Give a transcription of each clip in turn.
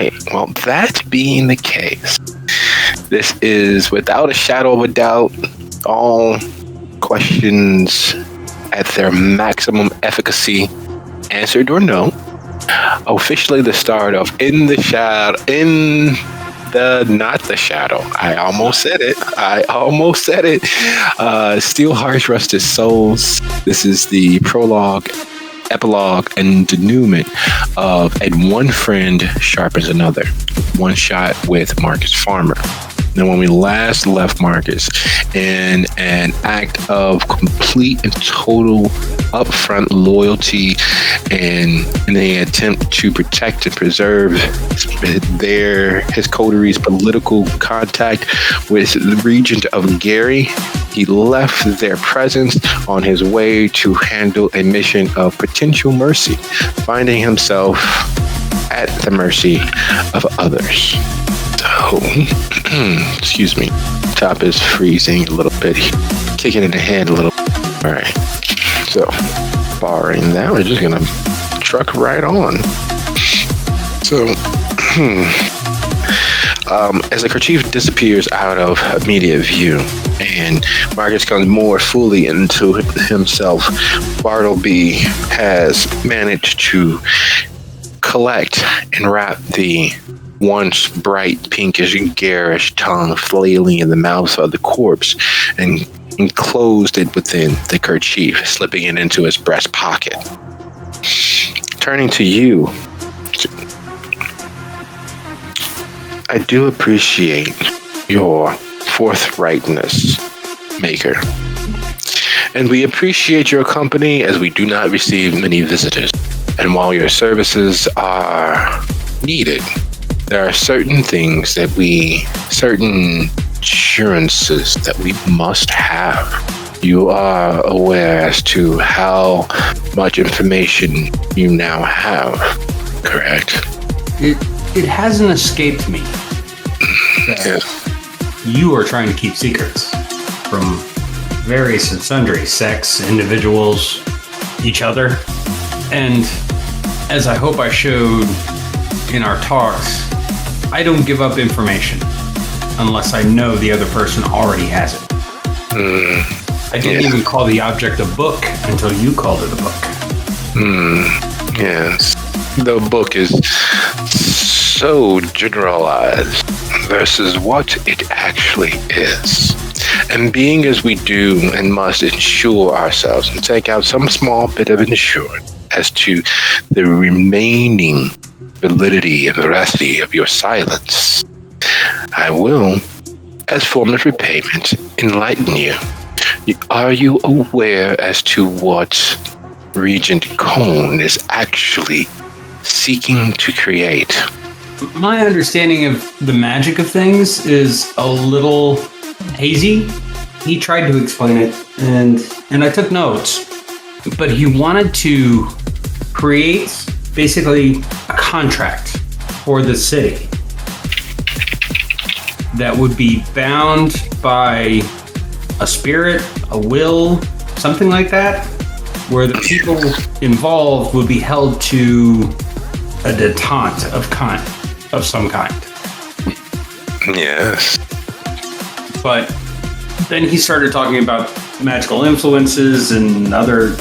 right. Well, that being the case, this is without a shadow of a doubt all questions at their maximum efficacy answered or no. Officially the start of In the Shadow, not the shadow. I almost said it. Steel Hearts, Rusted Souls. This is the prologue, epilogue, and denouement of And One Friend Sharpens Another. One shot with Marcus Farmer. Now, when we last left Marcus in an act of complete and total upfront loyalty and in an attempt to protect and preserve his coteries' political contact with the regent of Gary, he left their presence on his way to handle a mission of potential mercy, finding himself at the mercy of others. So, excuse me, top is freezing a little bit, kicking in the head a little. All right, so barring that, we're just gonna truck right on. So, as the kerchief disappears out of immediate view and Marcus comes more fully into himself, Bartleby has managed to collect and wrap the once bright pinkish garish tongue flailing in the mouth of the corpse and enclosed it within the kerchief, slipping it into his breast pocket. Turning to you, I do appreciate your forthrightness, Maker. And we appreciate your company as we do not receive many visitors. And while your services are needed, there are certain things certain assurances that we must have. You are aware as to how much information you now have, correct? It hasn't escaped me that you are trying to keep secrets from various and sundry sects, individuals, each other. And as I hope I showed in our talks, I don't give up information unless I know the other person already has it. I didn't even call the object a book until you called it a book. Yes. The book is so generalized versus what it actually is. And being as we do and must ensure ourselves and take out some small bit of insurance as to the remaining validity and veracity of your silence, I will, as form of repayment, enlighten you. Are you aware as to what Regent Cone is actually seeking to create? My understanding of the magic of things is a little hazy. He tried to explain it, and I took notes, but he wanted to create basically a contract for the city that would be bound by a spirit, a will, something like that, where the people involved would be held to a detente of some kind. Yes. But then he started talking about magical influences and other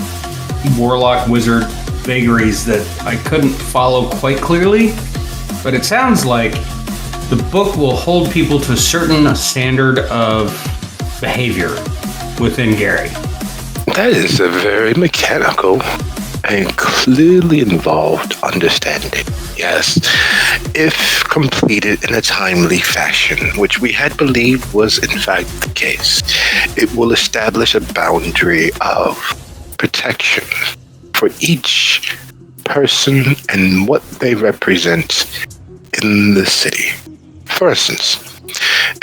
warlock wizard vagaries that I couldn't follow quite clearly. But it sounds like the book will hold people to a certain standard of behavior within Gary. That is a very mechanical and clearly involved understanding. Yes, if completed in a timely fashion, which we had believed was in fact the case, it will establish a boundary of protection for each person and what they represent in the city. For instance,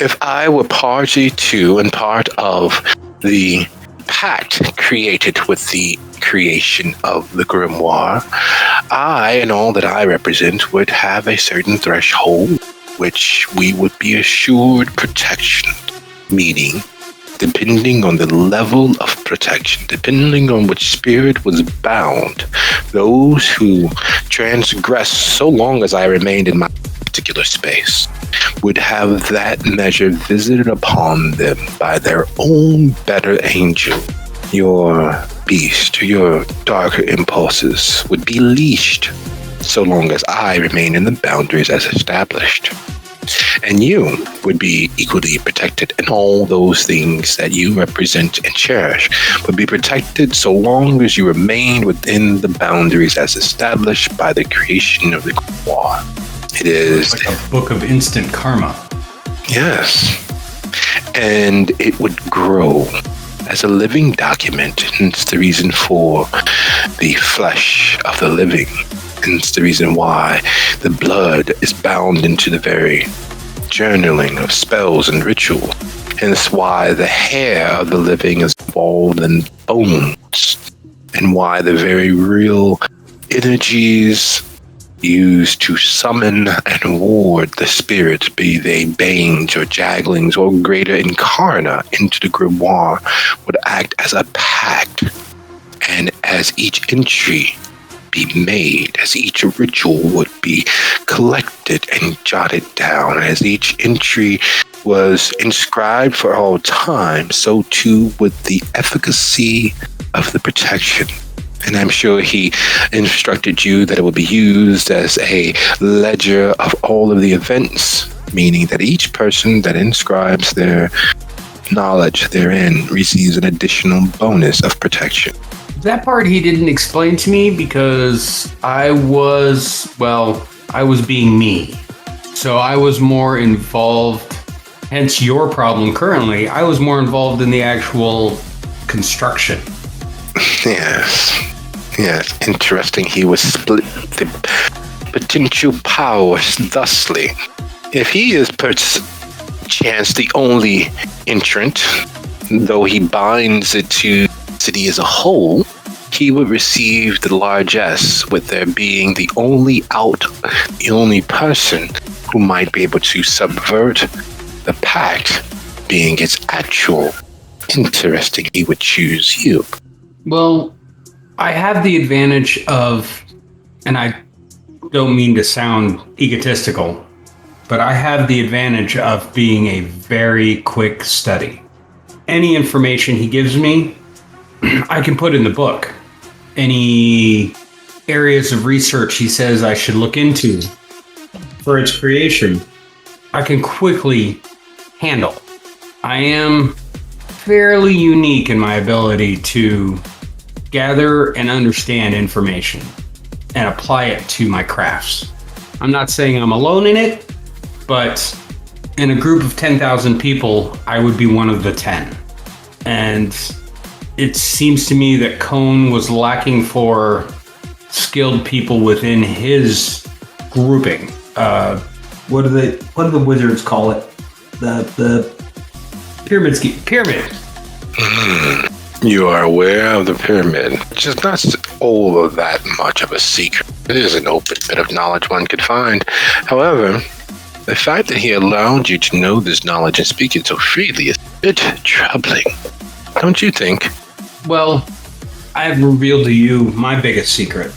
if I were party to and part of the pact created with the creation of the grimoire, I and all that I represent would have a certain threshold which we would be assured protection, meaning depending on the level of protection, depending on which spirit was bound, those who transgressed so long as I remained in my particular space would have that measure visited upon them by their own better angel. Your beast, your darker impulses would be leashed so long as I remain in the boundaries as established. And you would be equally protected, and all those things that you represent and cherish would be protected so long as you remain within the boundaries as established by the creation of the grimoire. It is like a book of instant karma. Yes. And it would grow as a living document. And it's the reason for the flesh of the living. And it's the reason why the blood is bound into the very journaling of spells and ritual. And it's why the hair of the living is involved in bones. And why the very real energies used to summon and ward the spirits, be they banes or jagglings or greater incarna, into the grimoire, would act as a pact. And as each entry be made, as each ritual would be collected and jotted down, as each entry was inscribed for all time, so too would the efficacy of the protection. And I'm sure he instructed you that it would be used as a ledger of all of the events, meaning that each person that inscribes their knowledge therein receives an additional bonus of protection. That part he didn't explain to me because I was being me. So I was more involved, hence your problem currently. I was more involved in the actual construction. Yes, interesting. He would split the potential powers thusly. If he is perchance the only entrant, though he binds it to the city as a whole, he would receive the largesse, with there being the only person who might be able to subvert the pact, being its actual. Interesting, he would choose you. Well, I have the advantage of, and I don't mean to sound egotistical, but I have the advantage of being a very quick study. Any information he gives me, I can put in the book. Any areas of research he says I should look into for its creation, I can quickly handle. I am fairly unique in my ability to gather and understand information and apply it to my crafts. I'm not saying I'm alone in it, but in a group of 10,000 people, I would be one of the 10. And it seems to me that Cone was lacking for skilled people within his grouping. What do the wizards call it? The pyramid. You are aware of the pyramid, which is not all of that much of a secret. It is an open bit of knowledge one could find. However, the fact that he allowed you to know this knowledge and speak it so freely is a bit troubling, don't you think? Well, I have revealed to you my biggest secret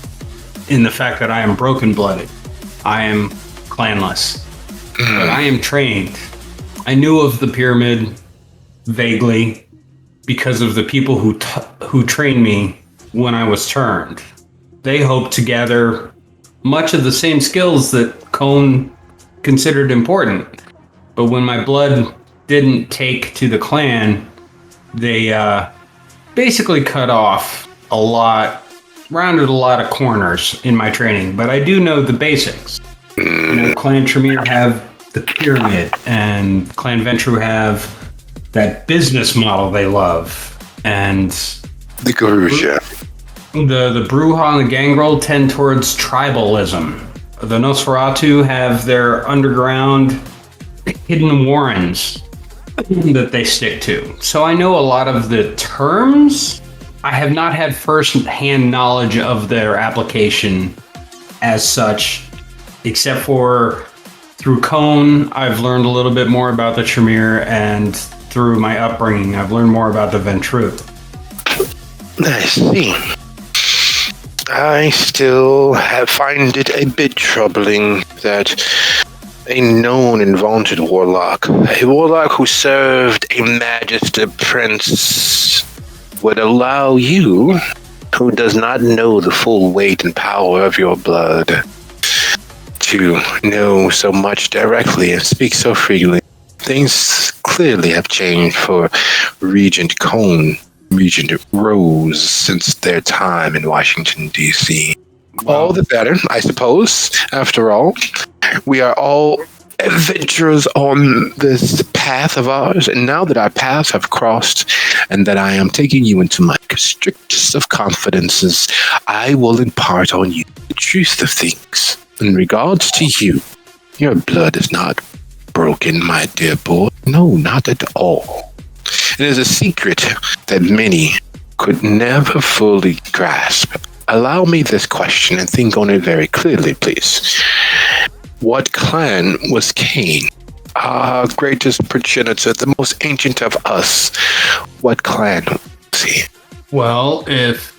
in the fact that I am broken-blooded. I am clanless. But I am trained. I knew of the pyramid vaguely because of the people who trained me when I was turned. They hoped to gather much of the same skills that Cone considered important. But when my blood didn't take to the clan, they basically cut off rounded a lot of corners in my training. But I do know the basics. Clan Tremere have the pyramid, and Clan Ventru have that business model they love, and the Garuja. The Bruja and the Gangrel tend towards tribalism. The Nosferatu have their underground hidden warrens that they stick to. So I know a lot of the terms. I have not had first-hand knowledge of their application as such, except for through Cone, I've learned a little bit more about the Tremere, and through my upbringing, I've learned more about the Ventru. I see. I still find it a bit troubling that A known and vaunted warlock. A warlock who served a magister prince would allow you, who does not know the full weight and power of your blood, to know so much directly and speak so freely. Things clearly have changed for Regent Cone, Regent Rose, since their time in Washington, D.C. Wow. All the better, I suppose. After all, we are all adventurers on this path of ours, and now that our paths have crossed and that I am taking you into my strictest of confidences, I will impart on you the truth of things. In regards to you, your blood is not broken, my dear boy. No, not at all. It is a secret that many could never fully grasp. Allow me this question and think on it very clearly, please. What clan was Cain? Our greatest progenitor, the most ancient of us. What clan was he? Well, if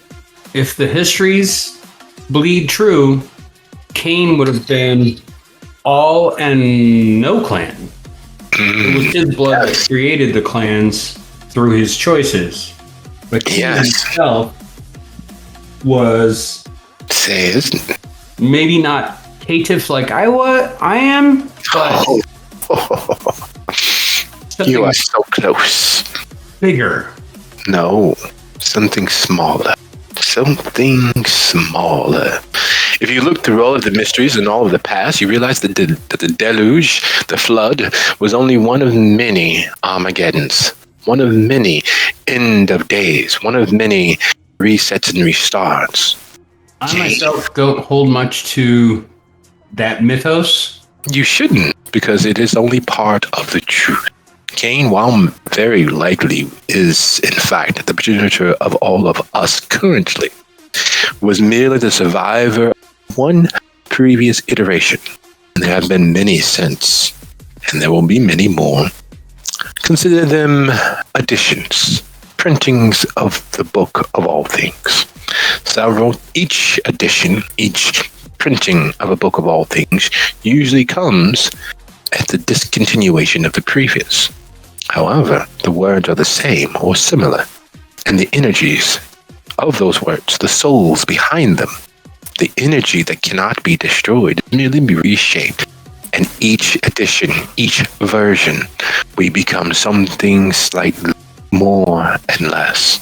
the histories bleed true, Cain would have been all and no clan. It was his blood that created the clans through his choices. But Cain himself was maybe not caitiff like I am, but you are so close. Bigger. No, something smaller. Something smaller. If you look through all of the mysteries and all of the past, you realize that the deluge, the flood, was only one of many Armageddons, one of many end of days, one of many resets and restarts. I myself don't hold much to that mythos. You shouldn't, because it is only part of the truth. Cain, while very likely is, in fact, the progenitor of all of us currently, was merely the survivor of one previous iteration. And there have been many since, and there will be many more. Consider them additions, printings of the book of all things. Several, each edition, each printing of a book of all things usually comes at the discontinuation of the previous. However, the words are the same or similar, and the energies of those words, the souls behind them, the energy that cannot be destroyed, merely be reshaped. And each edition, each version, we become something slightly more and less.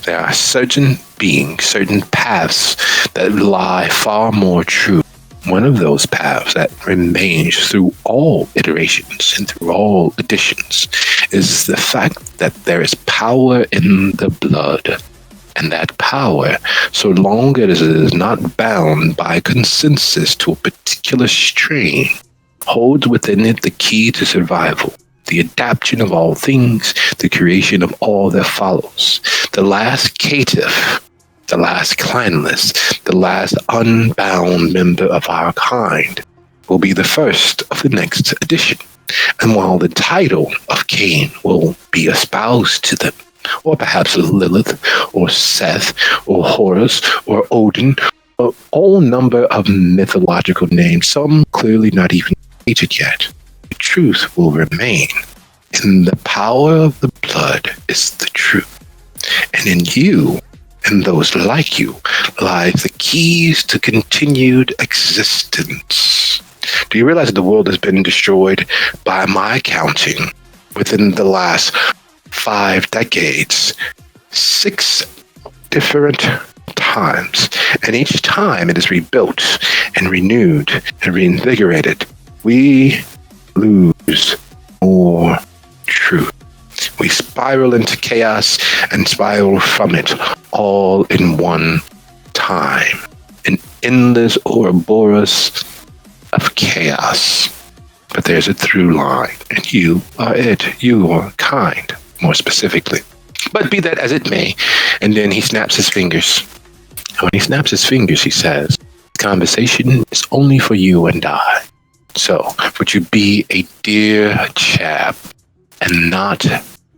There are certain beings, certain paths that lie far more true. One of those paths that remains through all iterations and through all editions is the fact that there is power in the blood. And that power, so long as it is not bound by consensus to a particular strain, holds within it the key to survival, the adaptation of all things, the creation of all that follows. The last caitiff, the last clanless, the last unbound member of our kind will be the first of the next edition. And while the title of Cain will be espoused to them, or perhaps Lilith, or Seth, or Horus, or Odin, or all number of mythological names, some clearly not even created yet, the truth will remain. In the power of the blood is the truth. And in you, and those like you, lies the keys to continued existence. Do you realize that the world has been destroyed, by my counting, within the last 5 decades, 6 different times, and each time it is rebuilt and renewed and reinvigorated. We lose more truth. We spiral into chaos and spiral from it all in one time. An endless Ouroboros of chaos. But there's a through line, and you are it. You are kind, more specifically. But be that as it may, and then he snaps his fingers. And when he snaps his fingers, he says, "Conversation is only for you and I. So, would you be a dear chap and not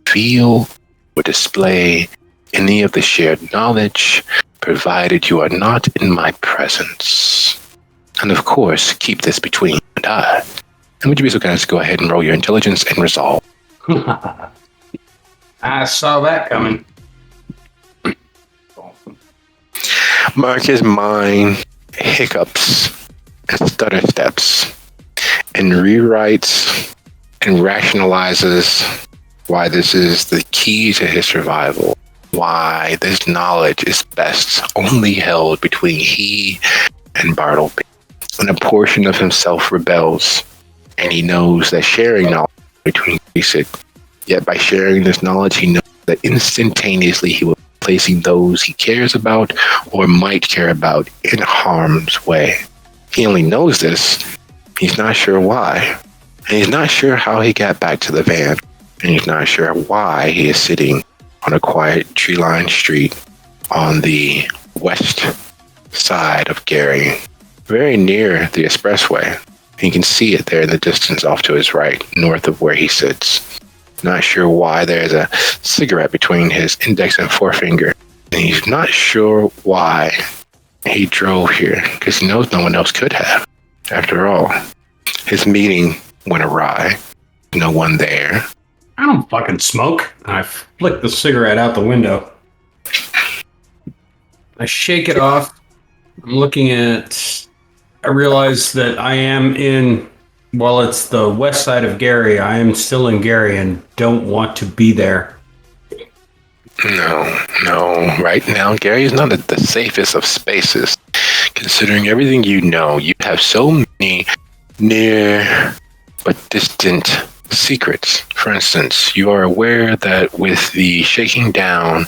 feel or display any of the shared knowledge, provided you are not in my presence? And of course, keep this between you and I. And would you be so kind as to go ahead and roll your intelligence and resolve? I saw that coming. Marcus' mind hiccups and stutter steps and rewrites and rationalizes why this is the key to his survival, why this knowledge is best only held between he and Bartleby. And a portion of himself rebels, and he knows that sharing knowledge between basic, yet by sharing this knowledge, he knows that instantaneously he will be placing those he cares about or might care about in harm's way. He only knows this. He's not sure why. And he's not sure how he got back to the van. And he's not sure why he is sitting on a quiet tree-lined street on the west side of Gary, very near the expressway. He can see it there in the distance off to his right, north of where he sits. Not sure why there's a cigarette between his index and forefinger. And he's not sure why he drove here, because he knows no one else could have. After all, his meeting went awry. No one there. I don't fucking smoke. I flick the cigarette out the window. I shake it off. I'm looking at... I realize that I am in... While it's the west side of Gary, I am still in Gary and don't want to be there. No. Right now, Gary is not the safest of spaces. Considering everything you know, you have so many near but distant secrets. For instance, you are aware that with the shaking down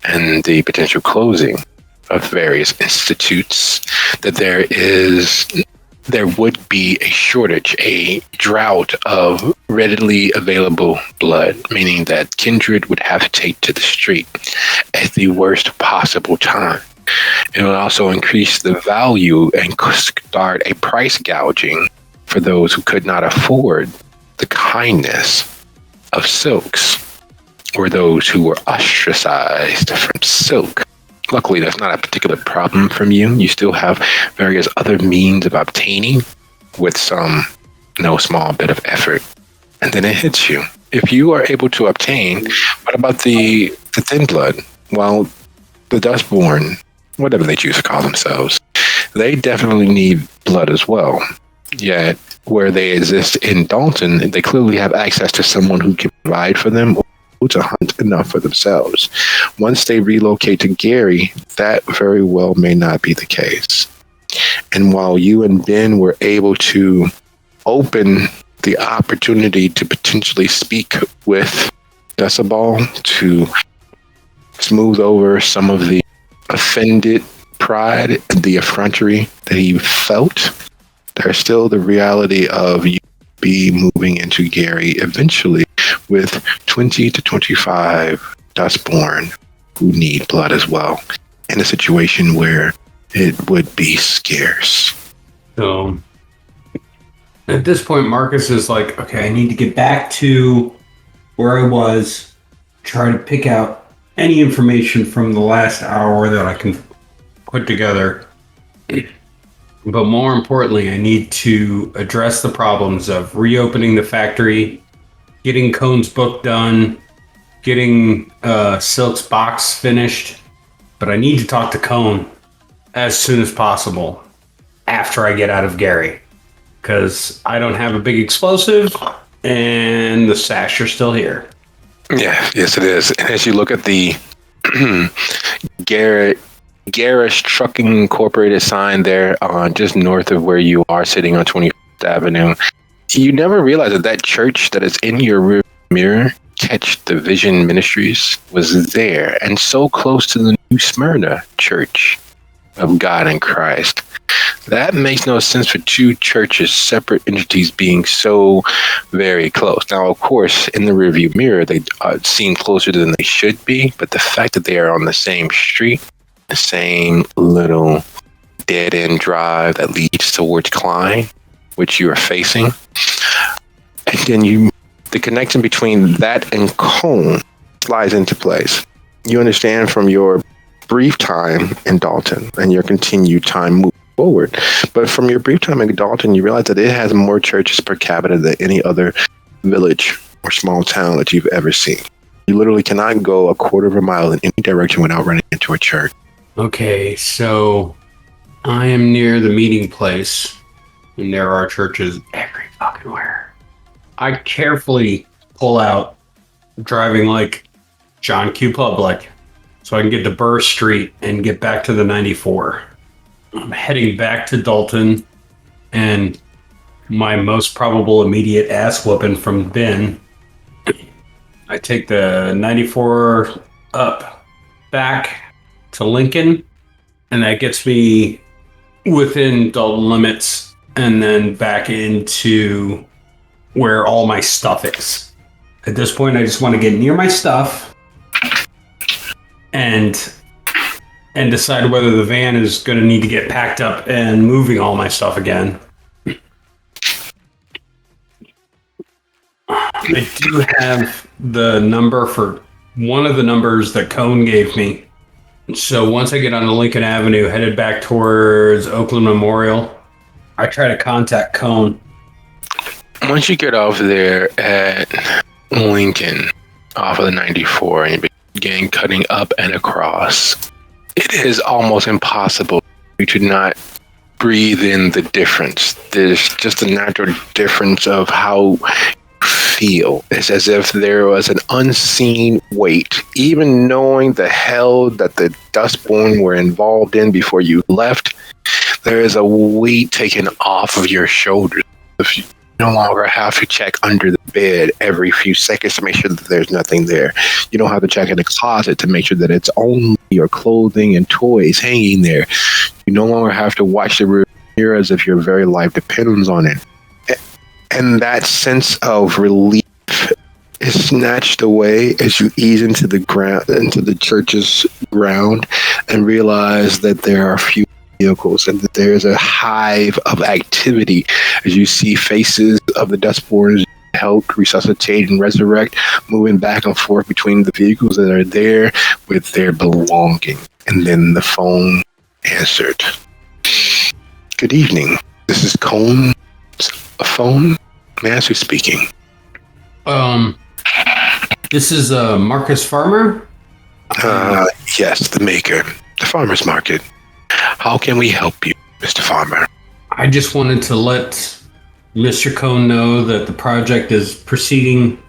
and the potential closing of various institutes, that there would be a shortage, a drought of readily available blood, meaning that kindred would have to take to the street at the worst possible time. It will also increase the value and start a price gouging for those who could not afford the kindness of silks, or those who were ostracized from silk. Luckily, that's not a particular problem from you. You still have various other means of obtaining with some no small bit of effort. And then it hits you. If you are able to obtain, what about the thin blood? Well, the Dustborn, whatever they choose to call themselves, they definitely need blood as well. Yet, where they exist in Dalton, they clearly have access to someone who can provide for them to hunt enough for themselves. Once they relocate to Gary, that very well may not be the case. And while you and Ben were able to open the opportunity to potentially speak with Decibel to smooth over some of the offended pride and the effrontery that he felt, there's still the reality of you be moving into Gary eventually with 20 to 25 Dustborn who need blood as well, in a situation where it would be scarce. So at this point, Marcus is like, okay, I need to get back to where I was, try to pick out any information from the last hour that I can put together. But more importantly, I need to address the problems of reopening the factory, getting Cohn's book done, getting Silk's box finished. But I need to talk to Cohn as soon as possible after I get out of Gary, because I don't have a big explosive and the sash are still here. Yeah, yes it is. And as you look at the Garish Trucking Incorporated sign there on just north of where you are sitting on 25th Avenue, you never realize that church that is in your rear mirror, Catch the Vision Ministries, was there and so close to the New Smyrna Church of God in Christ. That makes no sense for two churches, separate entities, being so very close. Now, of course, in the rearview mirror, they seem closer than they should be, but the fact that they are on the same street, the same little dead-end drive that leads towards Klein, which you are facing, and then the connection between that and Cone slides into place. You understand from your brief time in Dalton and your continued time moving forward. But from your brief time in Dalton, you realize that it has more churches per capita than any other village or small town that you've ever seen. You literally cannot go a quarter of a mile in any direction without running into a church. Okay, so I am near the meeting place, and there are churches every fucking where. I carefully pull out, driving like John Q. Public, so I can get to Burr Street and get back to the 94. I'm heading back to Dalton, and my most probable immediate ass whooping from Ben. I take the 94 up back to Lincoln, and that gets me within Dalton limits, and then back into where all my stuff is. At this point, I just want to get near my stuff and decide whether the van is going to need to get packed up and moving all my stuff again. I do have the number for one of the numbers that Cone gave me. So once I get onto Lincoln Avenue, headed back towards Oakland Memorial, I try to contact Cone. Once you get off there at Lincoln, off of the 94, and you begin cutting up and across, it is almost impossible for you to not breathe in the difference. There's just a natural difference of how feel. It's as if there was an unseen weight, even knowing the hell that the Dustborn were involved in before you left. There is a weight taken off of your shoulders. If you no longer have to check under the bed every few seconds to make sure that there's nothing there. You don't have to check in the closet to make sure that it's only your clothing and toys hanging there. You no longer have to watch the rear mirror as if your very life depends on it. And that sense of relief is snatched away as you ease into the ground, into the church's ground, and realize that there are few vehicles and that there's a hive of activity as you see faces of the Dustborns help resuscitate and resurrect, moving back and forth between the vehicles that are there with their belongings. And then the phone answered. Good evening. This is Cone's phone. May I ask who's speaking? This is Marcus Farmer? Yes, the maker. The farmer's market. How can we help you, Mr. Farmer? I just wanted to let Mr. Cone know that the project is proceeding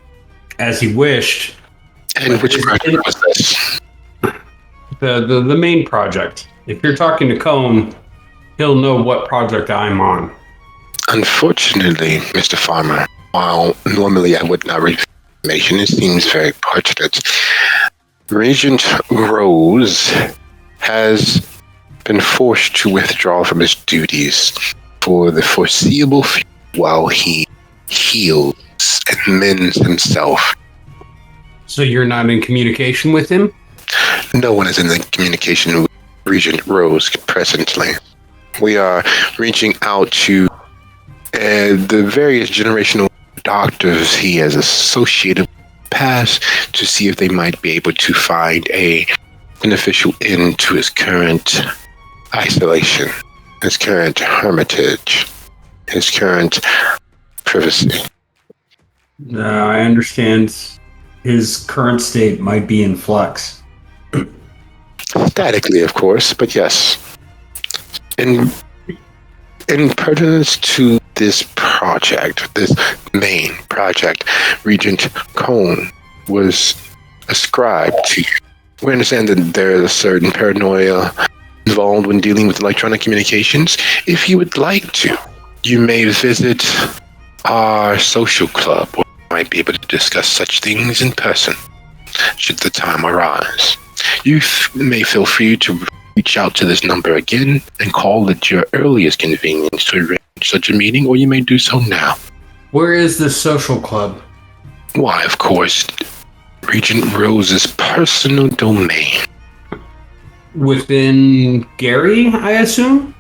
as he wished. And which project was this? The main project. If you're talking to Cone, he'll know what project I'm on. Unfortunately, Mr. Farmer, while normally I would not reveal information, it seems very pertinent. Regent Rose has been forced to withdraw from his duties for the foreseeable future while he heals and mends himself. So you're not in communication with him? No one is in the communication with Regent Rose presently. We are reaching out to the various generational doctors he has associated with the past to see if they might be able to find a beneficial end to his current isolation, his current hermitage, his current privacy. I understand his current state might be in flux. Statically, of course, but yes. In pertinence to this project, this main project, Regent Cone was ascribed to. We understand that there is a certain paranoia involved when dealing with electronic communications. If you would like to, you may visit our social club, where we might be able to discuss such things in person, should the time arise. You may feel free to reach out to this number again and call at your earliest convenience to arrange such a meeting, or you may do so now. Where is this social club? Why, of course, Regent Rose's personal domain. Within Gary, I assume?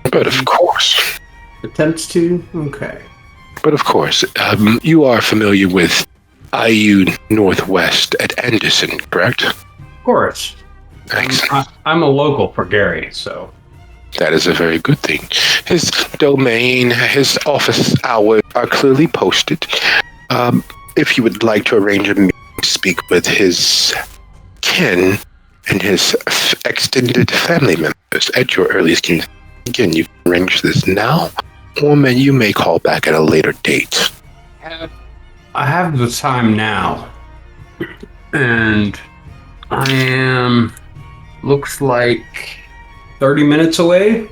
But of course. Attempts to? Okay. But of course, you are familiar with IU Northwest at Anderson, correct? Of course. Excellent. I'm a local for Gary, so. That is a very good thing. His domain, his office hours are clearly posted. If you would like to arrange a meeting to speak with his kin and his extended family members at your earliest convenience, again, you can arrange this now, or you may call back at a later date. I have the time now, and I am, looks like 30 minutes away,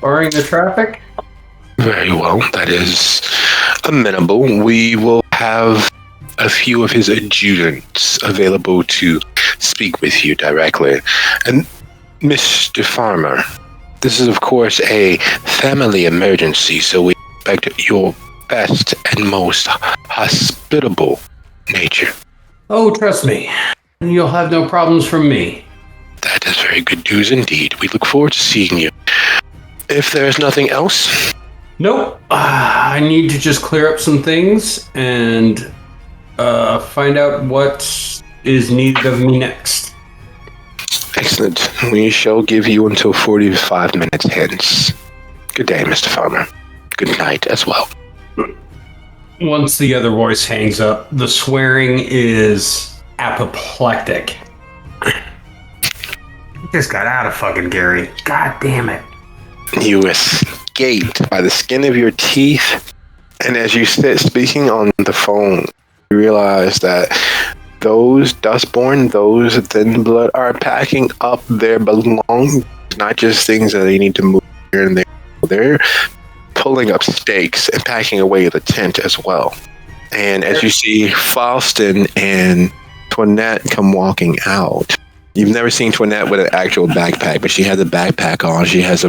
barring the traffic. Very well, that is amenable. We will have a few of his adjutants available to speak with you directly. And Mr. Farmer, this is of course a family emergency, so we expect your best and most hospitable nature. Oh, trust me, you'll have no problems from me. That is very good news indeed. We look forward to seeing you. If there is nothing else... Nope. I need to just clear up some things and find out what is needed of me next. Excellent. We shall give you until 45 minutes hence. Good day, Mr. Farmer. Good night as well. Once the other voice hangs up, the swearing is apoplectic. Just got out of fucking Gary. God damn it. You escaped by the skin of your teeth, and as you sit speaking on the phone, you realize that those Dustborn, those Thin Blood, are packing up their belongings, not just things that they need to move here and there. They're pulling up stakes and packing away the tent as well. And as you see Faustin and Toinette come walking out, you've never seen Toinette with an actual backpack, but she has a backpack on. She has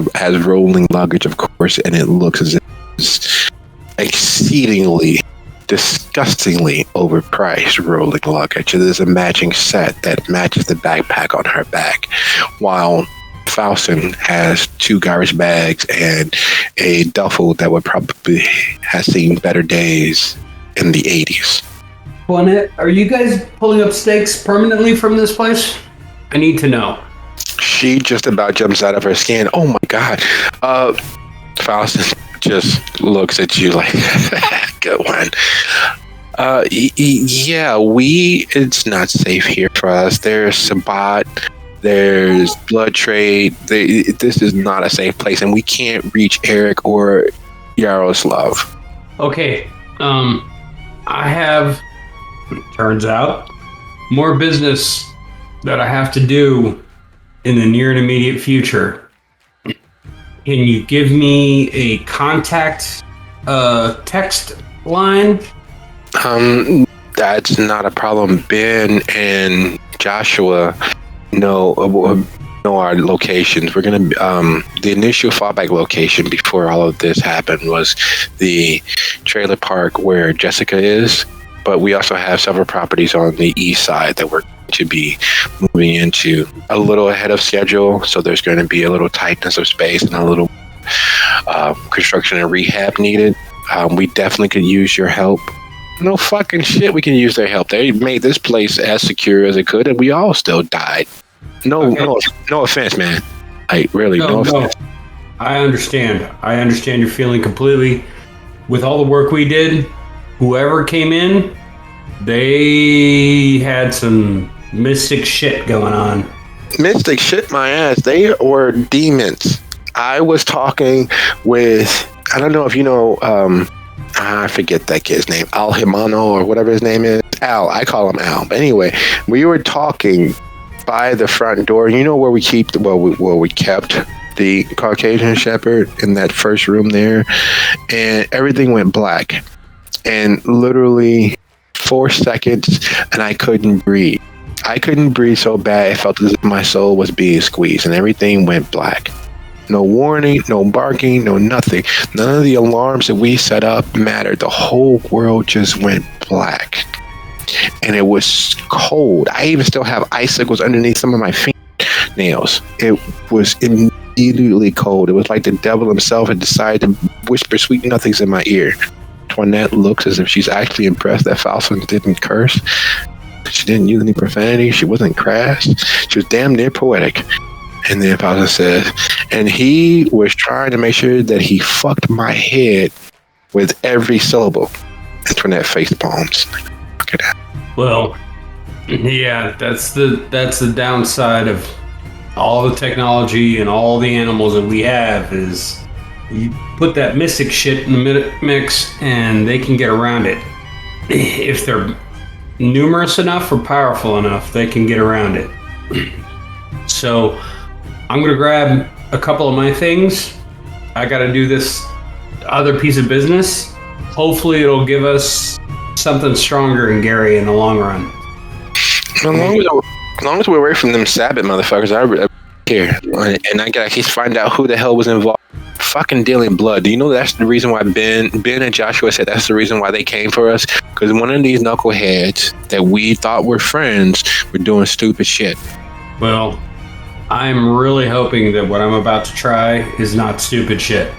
rolling luggage, of course, and it looks as if it's exceedingly, disgustingly overpriced rolling luggage. It is a matching set that matches the backpack on her back, while Faustin has 2 garbage bags and a duffel that would probably have seen better days in the 80s. Toinette, are you guys pulling up stakes permanently from this place? I need to know. She just about jumps out of her skin. Oh my god. Faustin just looks at you like, good one. Yeah, it's not safe here for us. There's Sabat, there's blood trade. This is not a safe place, and we can't reach Eric or Yaroslav. Okay, I have, turns out, more business that I have to do in the near and immediate future. Can you give me a contact text line? That's not a problem. Ben and Joshua know our locations. We're gonna the initial fallback location before all of this happened was the trailer park where Jessica is, but we also have several properties on the east side that we're to be moving into a little ahead of schedule, so there's going to be a little tightness of space and a little construction and rehab needed. We definitely could use your help. No fucking shit, we can use their help. They made this place as secure as it could, and we all still died. No offense, man. Like, really, no offense. I understand your feeling completely. With all the work we did, whoever came in, they had some mystic shit going on. Mystic shit my ass. They were demons. I was talking with, I don't know if you know, I forget that kid's name, Al Himano or whatever his name is. Al, I call him Al. But anyway, we were talking by the front door. You know where we kept the Caucasian Shepherd in that first room there, and everything went black. And literally 4 seconds, and I couldn't breathe. I couldn't breathe so bad, it felt as if my soul was being squeezed, and everything went black. No warning, no barking, no nothing. None of the alarms that we set up mattered. The whole world just went black. And it was cold. I even still have icicles underneath some of my fingernails. It was immediately cold. It was like the devil himself had decided to whisper sweet nothings in my ear. Toinette looks as if she's actually impressed that Faustin didn't curse. She didn't use any profanity. She wasn't crass. She was damn near poetic. And then Faustin says, And he was trying to make sure that he fucked my head with every syllable. Antoinette face palms. Look at that. Well, yeah, that's the downside of all the technology and all the animals that we have is you put that mystic shit in the mix and they can get around it. If they're numerous enough or powerful enough, they can get around it. So I'm going to grab a couple of my things. I got to do this other piece of business. Hopefully it'll give us something stronger in Gary in the long run. As long as we're away from them Sabbath motherfuckers, I care. And I gotta keep find out who the hell was involved. Fucking dealing blood. Do you know that's the reason why Ben and Joshua said that's the reason why they came for us? Because one of these knuckleheads that we thought were friends were doing stupid shit. Well, I'm really hoping that what I'm about to try is not stupid shit.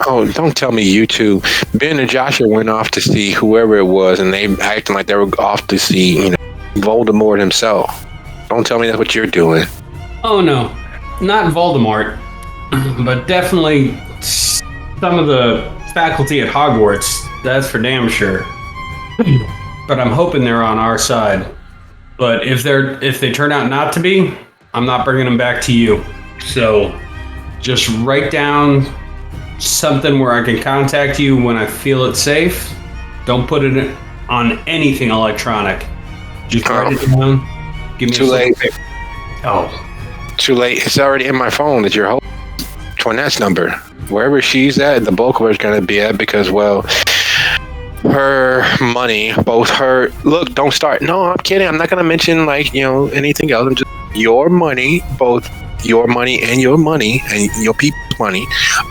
Oh, don't tell me you two. Ben and Joshua went off to see whoever it was, and they acting like they were off to see, Voldemort himself. Don't tell me that's what you're doing. Oh no, not Voldemort, but definitely some of the faculty at Hogwarts. That's for damn sure. But I'm hoping they're on our side. But if they turn out not to be, I'm not bringing them back to you. So just write down something where I can contact you when I feel it's safe. Don't put it on anything electronic. Just write it down. Give me too late. Oh, too late. It's already in my phone that you're holding. Toinette's number. Wherever she's at, the bulk of her is going to be at because, well, her money, both her. Look, don't start. No, I'm kidding. I'm not going to mention anything else. I'm just your money, both your money and your people's money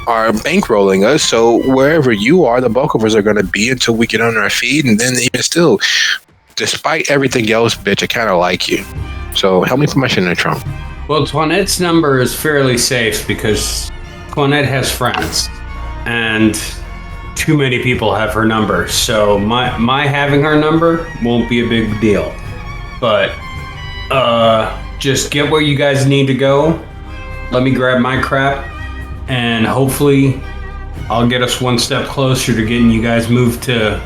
are bankrolling us. So wherever you are, the bulk of us are going to be until we get on our feet. And then even still, despite everything else, bitch, I kind of like you. So help me put my shit in the trunk. Well, Toinette's number is fairly safe because Toinette has friends and too many people have her number. So my having her number won't be a big deal. But just get where you guys need to go. Let me grab my crap, and hopefully I'll get us one step closer to getting you guys moved to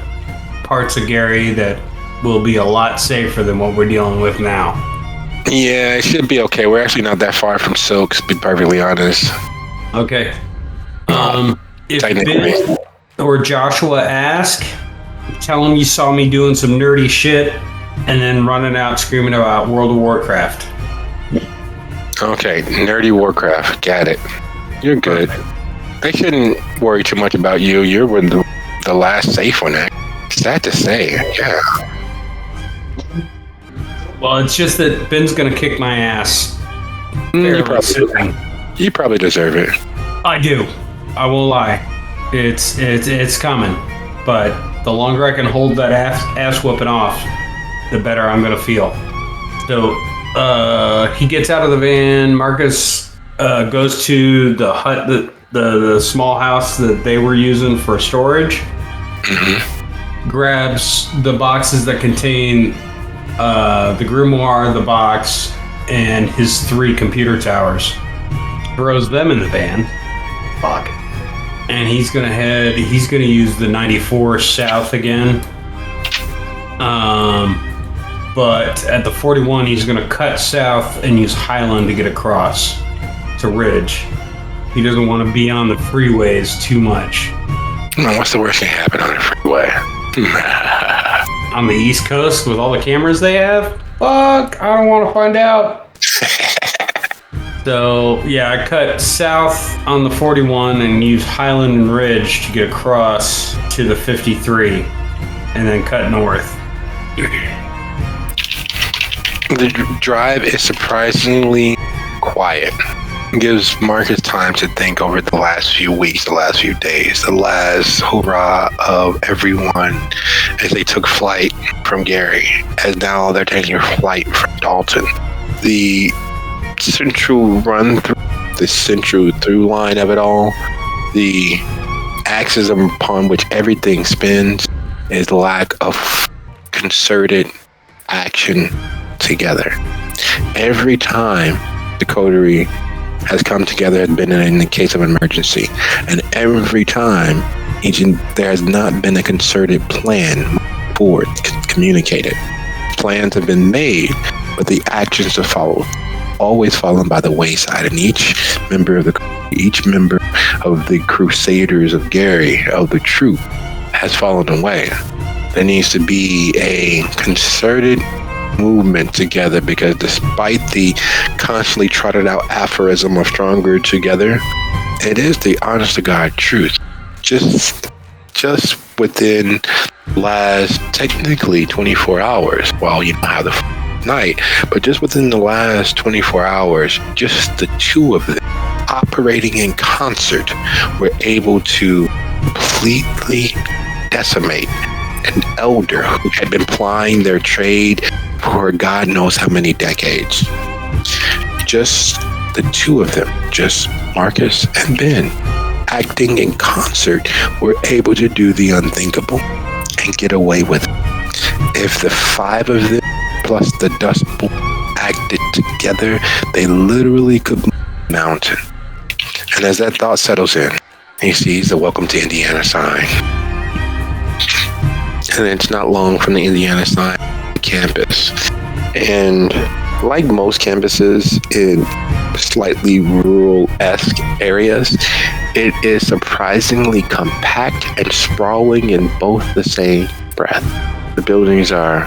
parts of Gary that will be a lot safer than what we're dealing with now. Yeah, it should be okay. We're actually not that far from Silks, to be perfectly honest. Okay. If Ben or Joshua ask, tell them you saw me doing some nerdy shit and then running out screaming about World of Warcraft. Okay, nerdy Warcraft. Got it. You're good. They shouldn't worry too much about you. You're the last safe one. Sad to say. Yeah. Well, it's just that Ben's going to kick my ass. You probably deserve it. I do. I won't lie. It's coming. But the longer I can hold that ass whooping off, the better I'm going to feel. So he gets out of the van. Marcus goes to the hut, the small house that they were using for storage. Mm-hmm. Grabs the boxes that contain the grimoire, the box, and his 3 computer towers. Throws them in the van. Fuck. And he's gonna use the 94 south again. But at the 41, he's gonna cut south and use Highland to get across to Ridge. He doesn't want to be on the freeways too much. What's the worst thing happen on the freeway? On the East Coast with all the cameras they have? Fuck, I don't want to find out. So, yeah, I cut south on the 41 and used Highland and Ridge to get across to the 53 and then cut north. The drive is surprisingly quiet. It gives Marcus time to think over the last few weeks, the last few days, the last hurrah of everyone as they took flight from Gary, as now they're taking flight from Dalton. The central through line of it all, the axis upon which everything spins, is the lack of concerted action together. Every time the coterie has come together and been in the case of emergency. And every time, there has not been a concerted plan forward, communicated. Plans have been made, but the actions have followed, always fallen by the wayside. And each member of the Crusaders of Gary, of the troop, has fallen away. There needs to be a concerted movement together, because despite the constantly trotted out aphorism of stronger together, it is the honest to God truth. Just within last technically 24 hours, well, you know how the night, but just within the last 24 hours, just the two of them operating in concert were able to completely decimate an elder who had been plying their trade for God knows how many decades. Just the two of them, just Marcus and Ben, acting in concert, were able to do the unthinkable and get away with it. If the five of them plus the Dust Bowl acted together, they literally could move a mountain. And as that thought settles in, he sees the Welcome to Indiana sign. And it's not long from the Indiana sign campus. And like most campuses in slightly rural-esque areas, it is surprisingly compact and sprawling in both the same breath. The buildings are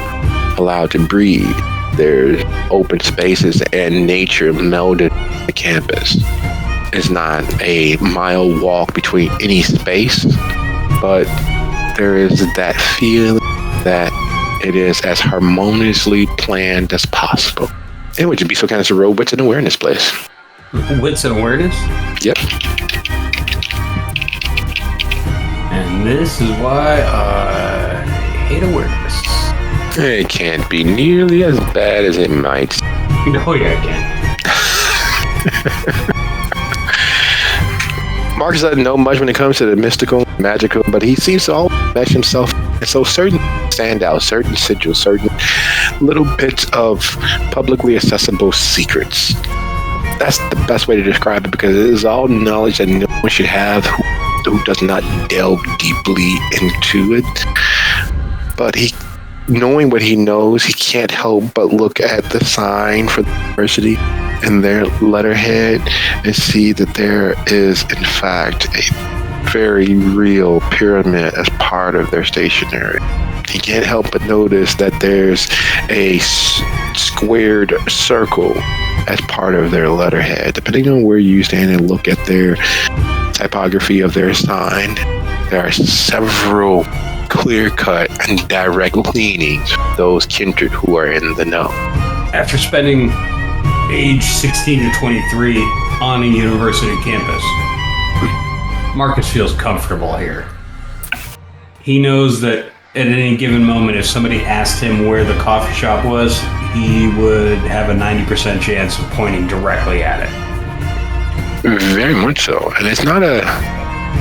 allowed to breathe. There's open spaces and nature melded in the campus. It's not a mile walk between any space, but there is that feeling that it is as harmoniously planned as possible. And would you be so kind as to roll wits and awareness, please? Wits and awareness? Yep. And this is why I hate awareness. It can't be nearly as bad as it might. Oh yeah, it can. Marcus doesn't know much when it comes to the mystical, magical, but he seems to always mesh himself. And so certain standouts, certain sigils, certain little bits of publicly accessible secrets. That's the best way to describe it, because it is all knowledge that no one should have who does not delve deeply into it. But knowing what he knows, he can't help but look at the sign for the university and their letterhead and see that there is, in fact, a very real pyramid as part of their stationery. He can't help but notice that there's a squared circle as part of their letterhead. Depending on where you stand and look at their typography of their sign, there are several clear-cut and direct leanings for those kindred who are in the know. After spending age 16 to 23 on a university campus, Marcus feels comfortable here. He knows that at any given moment, if somebody asked him where the coffee shop was, he would have a 90% chance of pointing directly at it. Very much so. And it's not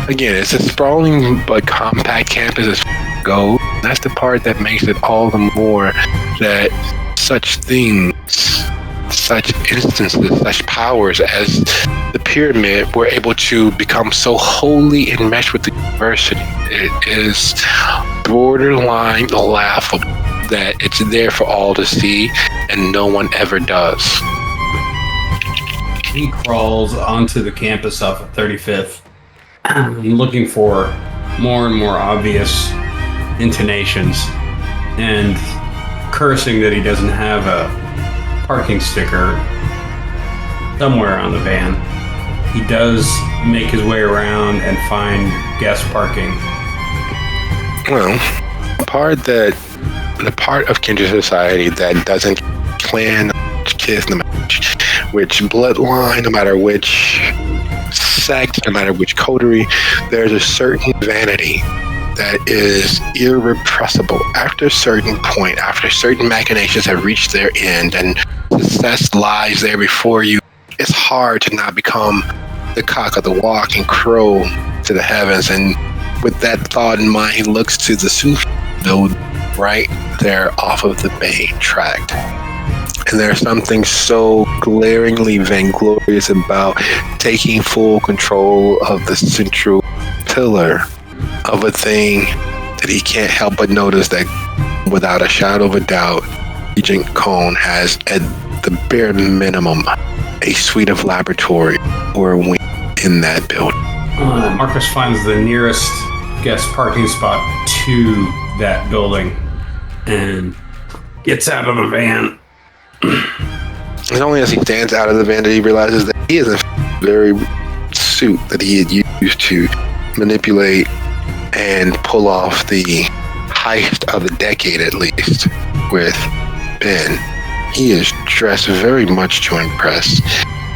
it's a sprawling but compact campus as go. That's the part that makes it all the more that such things, such instances, such powers as the pyramid were able to become so wholly enmeshed with the university. It is borderline laughable that it's there for all to see and no one ever does. He crawls onto the campus off of 35th, looking for more and more obvious intonations and cursing that he doesn't have a parking sticker somewhere on the van. He does make his way around and find guest parking. Well, the part of kindred society that doesn't clan, kiss, no matter which bloodline, no matter which sect, no matter which coterie, there's a certain vanity that is irrepressible. After a certain point, after certain machinations have reached their end and success lies there before you, it's hard to not become the cock of the walk and crow to the heavens. And with that thought in mind, he looks to the suit build right there off of the main tract. And there's something so glaringly vainglorious about taking full control of the central pillar of a thing that he can't help but notice that without a shadow of a doubt, Regent Cone has at the bare minimum a suite of laboratory or a wing in that building. Marcus finds the nearest guest parking spot to that building and gets out of the van. And only as he stands out of the van that he realizes that he is in the very suit that he had used to manipulate and pull off the heist of the decade, at least, with Ben. He is dressed very much to impress.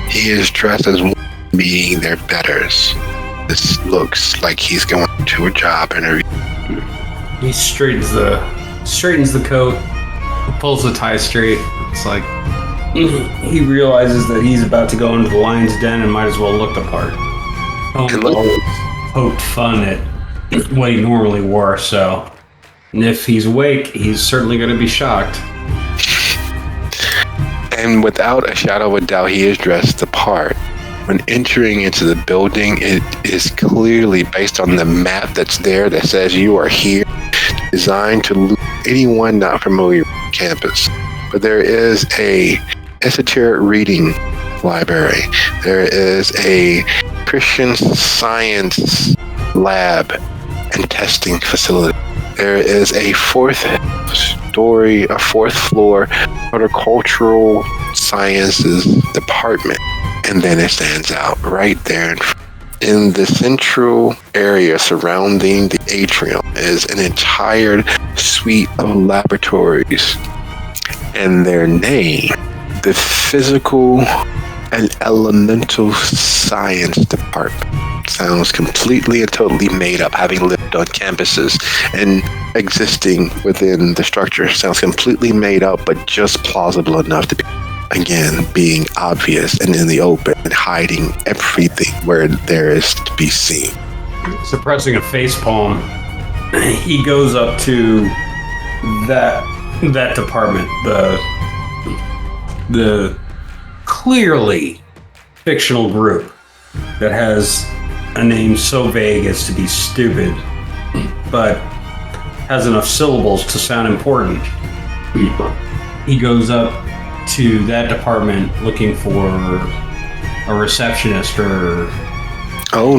He is dressed as one being their betters. This looks like he's going to a job interview. He straightens the coat, pulls the tie straight. It's like he realizes that he's about to go into the lion's den and might as well look the part. Always poked fun at what he normally wore, so if he's awake, he's certainly going to be shocked. And without a shadow of a doubt, he is dressed the part. When entering into the building, it is clearly based on the map that's there that says you are here, designed to lose anyone not familiar with campus. But there is a esoteric reading library. There is a Christian Science lab and testing facility. There is a fourth floor horticultural sciences department. And then it stands out right there in the central area surrounding the atrium is an entire suite of laboratories. And their name, the Physical and Elemental Science Department, sounds completely and totally made up. Having lived on campuses and existing within the structure, sounds completely made up, but just plausible enough to be, again, being obvious and in the open and hiding everything where there is to be seen. Suppressing a facepalm, he goes up to that department, the clearly fictional group that has a name so vague as to be stupid, but has enough syllables to sound important. He goes up to that department looking for a receptionist or... Oh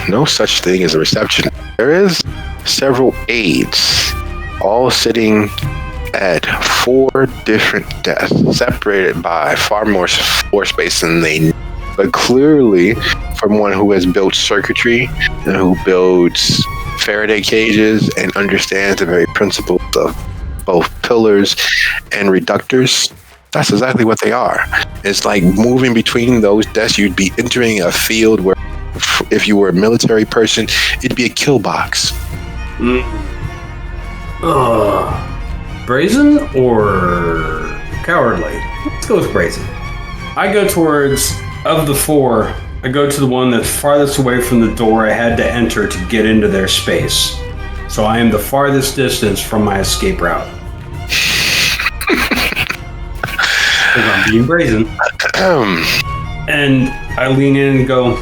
no such thing as a receptionist. There is several aides, all sitting at 4 different desks, separated by far more floor space than they need. But clearly, from one who has built circuitry and who builds Faraday cages and understands the very principles of both pillars and reductors, that's exactly what they are. It's like moving between those desks. You'd be entering a field where, if you were a military person, it'd be a kill box. Brazen or cowardly? Let's go with brazen. I go towards, of the 4, I go to the one that's farthest away from the door I had to enter to get into their space. So I am the farthest distance from my escape route. Because I'm being brazen. And I lean in and go,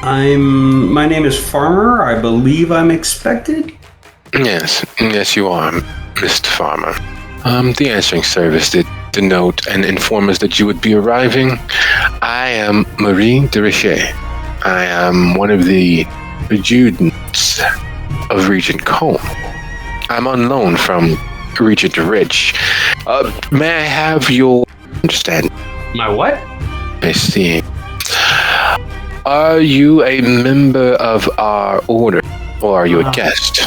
my name is Farmer. I believe I'm expected. Yes, you are, Mr. Farmer. The answering service did denote and inform us that you would be arriving. I am Marie de Richet. I am one of the adjutants of Regent Cone. I'm on loan from Regent Rich. May I have your understanding? My what? I see. Are you a member of our order, or are you a guest?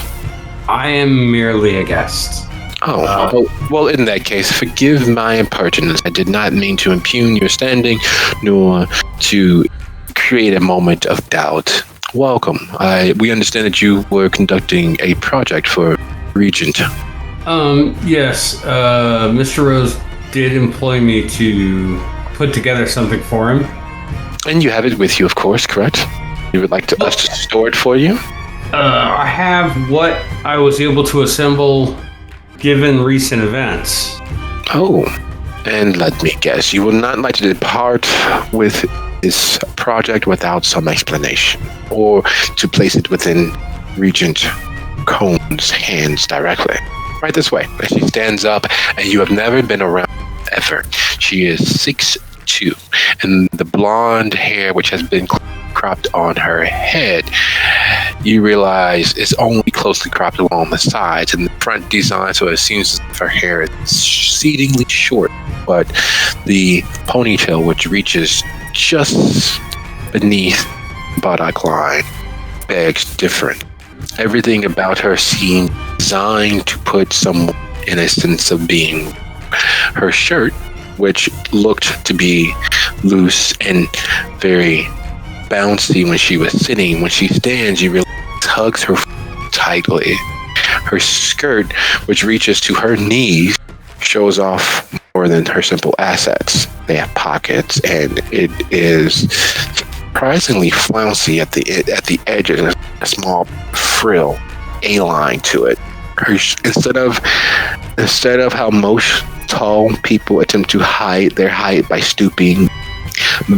I am merely a guest. Well, in that case, forgive my impertinence. I did not mean to impugn your standing, nor to create a moment of doubt. Welcome. We understand that you were conducting a project for Regent. Yes. Mr. Rose did employ me to put together something for him. And you have it with you, of course, correct? You would like us to store it for you? I have what I was able to assemble given recent events. Oh, and let me guess, you will not like to depart with this project without some explanation, or to place it within Regent Cohn's hands directly. Right this way. And she stands up, and you have never been around ever. She is 6'2", and the blonde hair, which has been cropped on her head, you realize is only closely cropped along the sides, and the front design, so it seems as if her hair is exceedingly short, but the ponytail, which reaches just beneath buttock line, begs different. Everything about her seemed designed to put someone in a sense of being. Her shirt, which looked to be loose and very bouncy when she was sitting, when she stands, you realize hugs her tightly. Her skirt, which reaches to her knees, shows off more than her simple assets. They have pockets, and it is surprisingly flouncy at the edges, a small frill, A-line to it. Instead of how most tall people attempt to hide their height by stooping,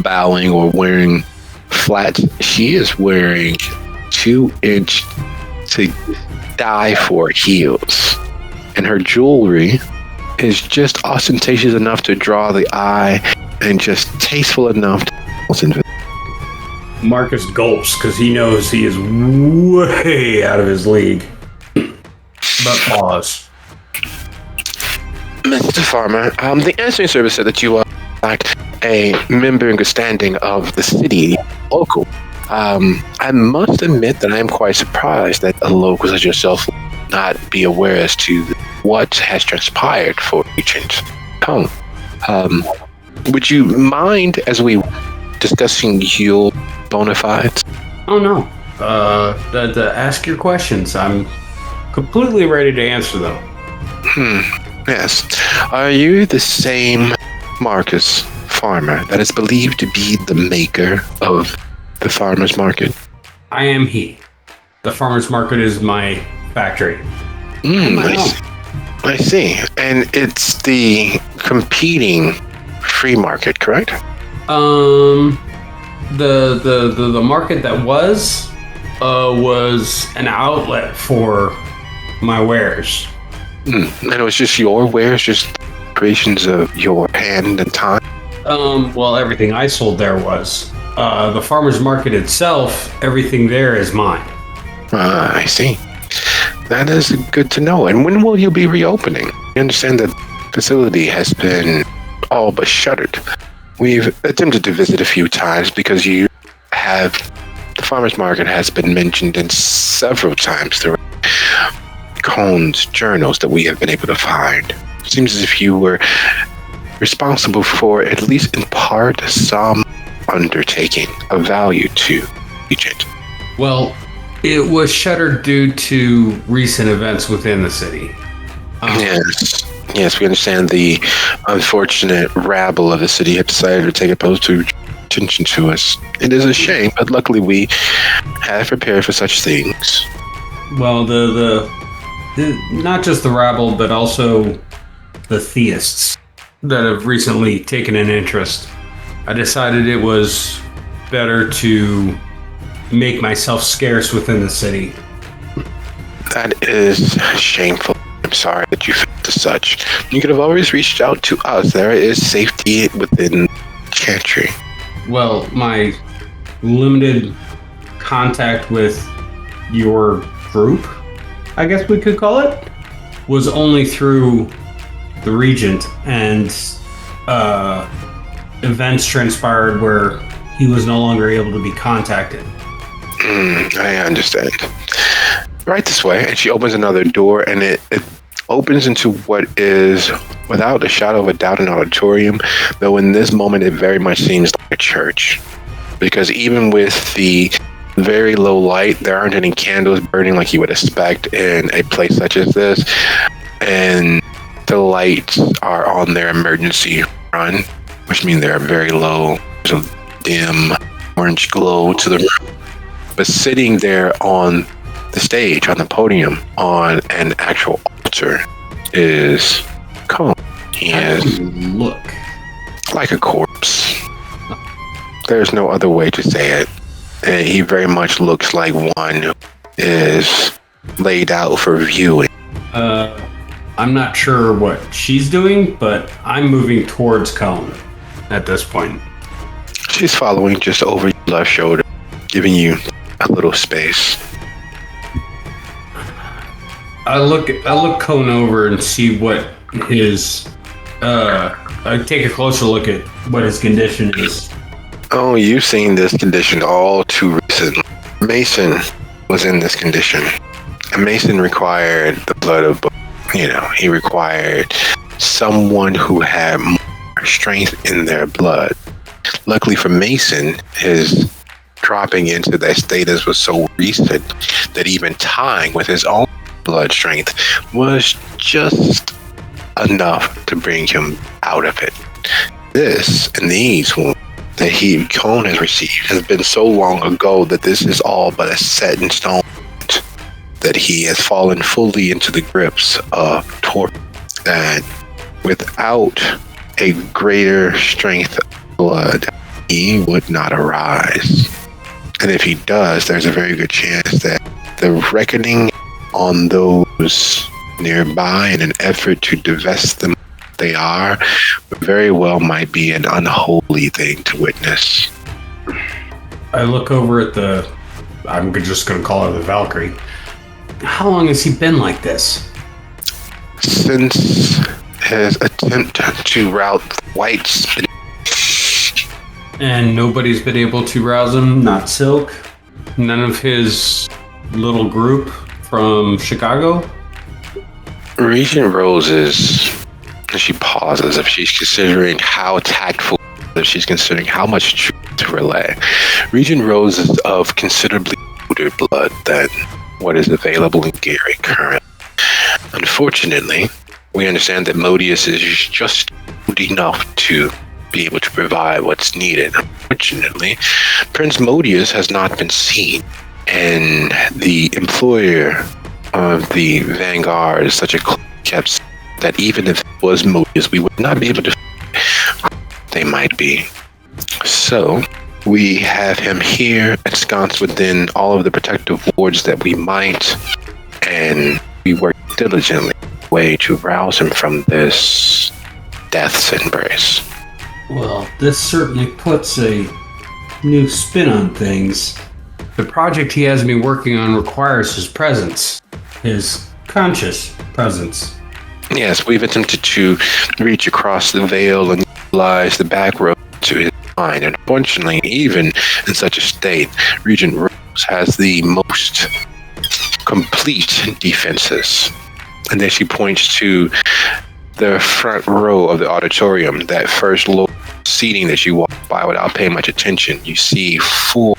bowing, or wearing flats, she is wearing 2-inch to die for heels, and her jewelry is just ostentatious enough to draw the eye and just tasteful enough to Marcus gulps because he knows he is way out of his league. But pause. Mr. Farmer, the answering service said that you are like a member in good standing of the city, local. I must admit that I am quite surprised that a local such as yourself will not be aware as to what has transpired for Regent Cohn. Would you mind, as we discussing your bona fides? Oh no. To ask your questions. I'm completely ready to answer them. Yes. Are you the same Marcus Farmer that is believed to be the maker of the farmer's market? I am he. The farmer's market is my factory. I see. And it's the competing free market, correct? The market that was an outlet for my wares. And it was just your wares, just creations of your hand and time? Well, everything I sold there was. The farmer's market itself, everything there is mine. I see. That is good to know. And when will you be reopening? I understand that the facility has been all but shuttered. We've attempted to visit a few times because the farmer's market has been mentioned in several times through Cohn's journals that we have been able to find. It seems as if you were responsible for, at least in part, some undertaking of value to Regent. Well, it was shuttered due to recent events within the city. Yes, we understand the unfortunate rabble of the city have decided to take opposed to attention to us. It is a shame, but luckily we have prepared for such things. Well, the not just the rabble, but also the theists that have recently taken an interest. I decided it was better to make myself scarce within the city. That is shameful. I'm sorry that you felt as such. You could have always reached out to us. There is safety within Chantry. Well, my limited contact with your group, I guess we could call it, was only through the Regent, and events transpired where he was no longer able to be contacted. I understand. Right this way, and she opens another door, and it opens into what is, without a shadow of a doubt, an auditorium, though in this moment it very much seems like a church. Because even with the very low light, there aren't any candles burning like you would expect in a place such as this, and the lights are on their emergency run, which means they're very low. There's a dim orange glow to the room. But sitting there on the stage, on the podium, on an actual altar, is Cohn. He How is does he look? like a corpse. There's no other way to say it. And he very much looks like one who is laid out for viewing. I'm not sure what she's doing, but I'm moving towards Cone at this point. She's following just over your left shoulder, giving you a little space. I look Cone over and see what his. I take a closer look at what his condition is. Oh, you've seen this condition all too recently. Mason was in this condition. And Mason required the blood of, he required someone who had more strength in their blood. Luckily for Mason, his dropping into that status was so recent that even tying with his own blood strength was just enough to bring him out of it. This and these wounds that Cone has received has been so long ago that this is all but a set in stone, that he has fallen fully into the grips of torture, and without a greater strength of blood, he would not arise. And if he does, there's a very good chance that the reckoning on those nearby in an effort to divest them they are very well might be an unholy thing to witness. I look over at I'm just going to call her the Valkyrie. How long has he been like this? Since his attempt to rout the whites. And nobody's been able to rouse him? Not Silk? None of his little group from Chicago? Regent Roses, she pauses if she's considering how tactful, if she's considering how much truth to relay. Regent Rose is of considerably older blood than what is available in Gary currently. Unfortunately, we understand that Modius is just old enough to be able to provide what's needed. Unfortunately, Prince Modius has not been seen, and the employer of the Vanguard is such a kept that even if it was Modius, we would not be able to they might be. So we have him here ensconced within all of the protective wards that we might, and we work diligently way to rouse him from this death's embrace. Well, this certainly puts a new spin on things. The project he has me working on requires his presence, his conscious presence. Yes, we've attempted to reach across the veil and utilize the back road to his mind. Unfortunately, even in such a state, Regent Rose has the most complete defenses. And then she points to the front row of the auditorium, that first low seating that you walk by without paying much attention. You see 4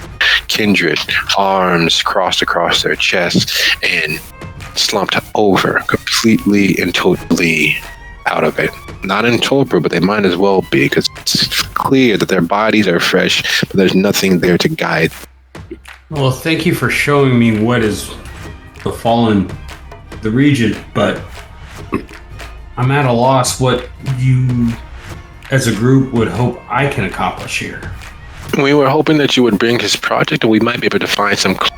kindred, arms crossed across their chests and slumped over, completely and totally out of it. Not in torpor, but they might as well be, because it's clear that their bodies are fresh, but there's nothing there to guide. Well, thank you for showing me what is befallen the Regent, but I'm at a loss what you, as a group, would hope I can accomplish here. We were hoping that you would bring his project and we might be able to find some clue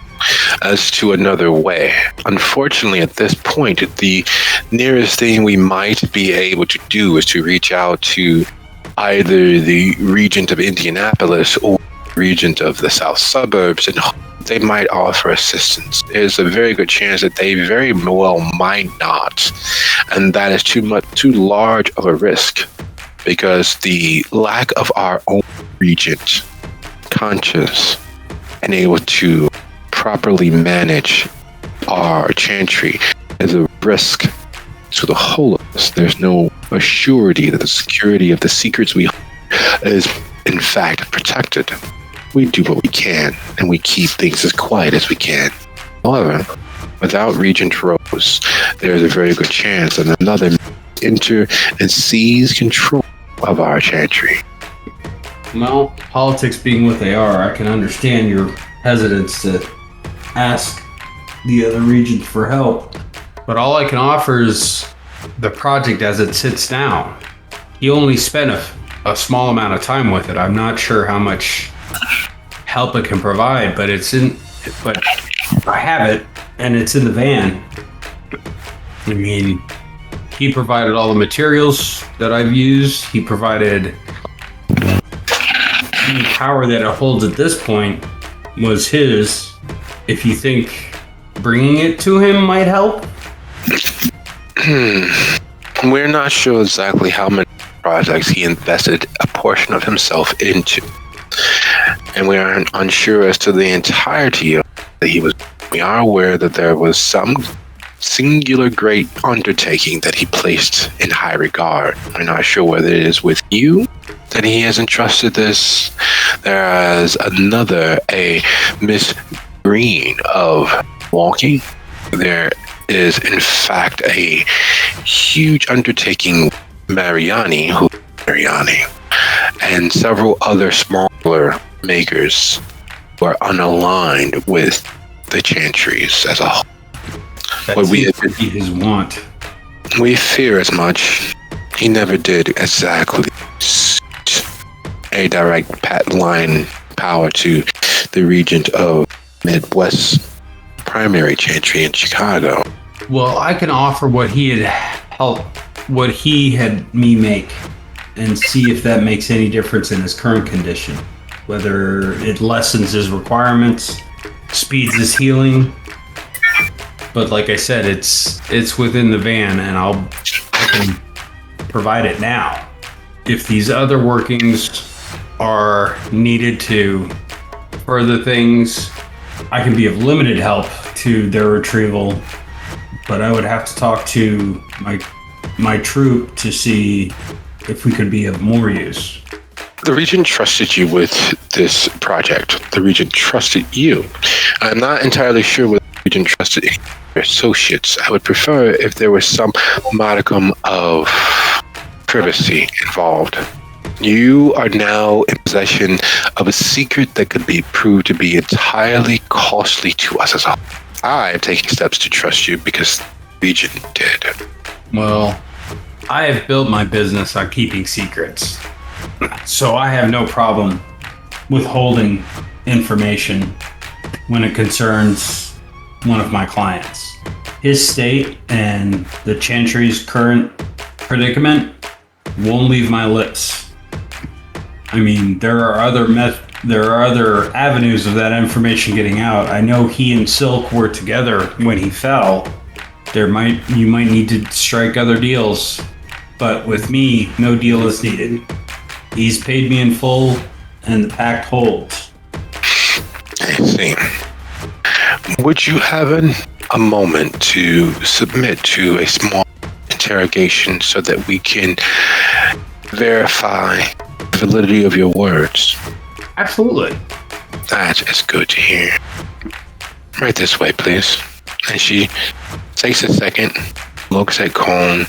as to another way. Unfortunately, at this point, the nearest thing we might be able to do is to reach out to either the Regent of Indianapolis or Regent of the South Suburbs, and they might offer assistance. There's a very good chance that they very well might not, and that is too large of a risk, because the lack of our own regent conscious and able to properly manage our chantry is a risk to the whole of us. There's no assurity that the security of the secrets we hold is in fact protected. We do what we can, and we keep things as quiet as we can. However, without Regent Rose, there is a very good chance that another enter and seize control of our chantry. Well, politics being what they are, I can understand your hesitance to ask the other regents for help. But all I can offer is the project as it sits now. he only spent a small amount of time with it. I'm not sure how much help it can provide, but but I have it, and it's in the van. I mean, he provided all the materials that I've used. He provided the power that it holds at this point was his. If you think bringing it to him might help. We're not sure exactly how many projects he invested a portion of himself into. And we are unsure as to the entirety of that he was. We are aware that there was some singular great undertaking that he placed in high regard. We're not sure whether it is with you that he has entrusted this. There is another, a Miss Green of Walking. There is, in fact, a huge undertaking, Mariani, and several other smaller makers who are unaligned with the Chantries as a whole. That seems to be his want. We fear as much. He never did exactly a direct line power to the regent of Midwest primary chantry in Chicago. Well, I can offer what he had me make, and see if that makes any difference in his current condition. Whether it lessens his requirements, speeds his healing. But like I said, it's within the van, and I can provide it now. If these other workings are needed to further things, I can be of limited help to their retrieval, but I would have to talk to my troop to see if we could be of more use. The Regent trusted you with this project. The Regent trusted you. I'm not entirely sure whether the Regent trusted your associates. I would prefer if there was some modicum of privacy involved. You are now in possession of a secret that could be proved to be entirely costly to us as a whole. I am taking steps to trust you because the Regent did. Well, I have built my business on keeping secrets, so I have no problem withholding information when it concerns one of my clients. His state and the Chantry's current predicament won't leave my lips. I mean, there are other avenues of that information getting out. I know he and Silk were together when he fell. You might need to strike other deals, but with me, no deal is needed. He's paid me in full, and the pact holds. I see. Would you have a moment to submit to a small interrogation so that we can verify the validity of your words? Absolutely. That is good to hear. Right this way, please. And she takes a second, looks at Cone,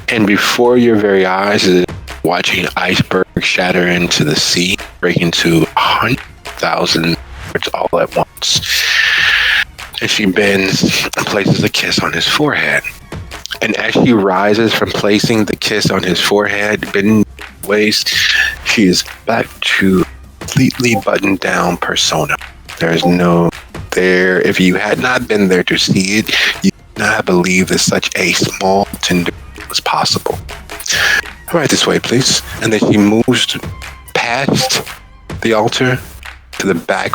and before your very eyes is watching an iceberg shatter into the sea, break into 100,000 words all at once. And she bends and places a kiss on his forehead. And as she rises from placing the kiss on his forehead, bending waist, she is back to completely buttoned down persona. There's no there. If you had not been there to see it, you would not believe that such a small tender was possible. Right this way, please. And then she moves past the altar to the back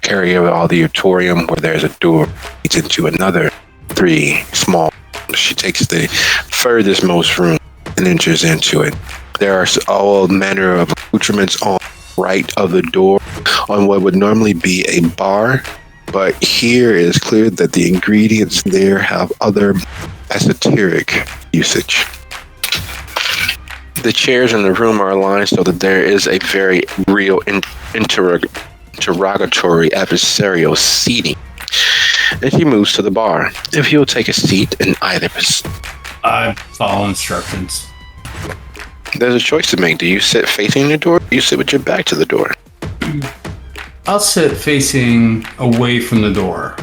area of the auditorium where there's a door that leads into another 3 small. She takes the furthest most room and enters into it. There are all manner of accoutrements on the right of the door on what would normally be a bar, but here it is clear that the ingredients there have other esoteric usage. The chairs in the room are aligned so that there is a very real interrogatory adversarial seating. And she moves to the bar. If you'll take a seat in either position. I follow instructions. There's a choice to make. Do you sit facing the door? Or do you sit with your back to the door? I'll sit facing away from the door.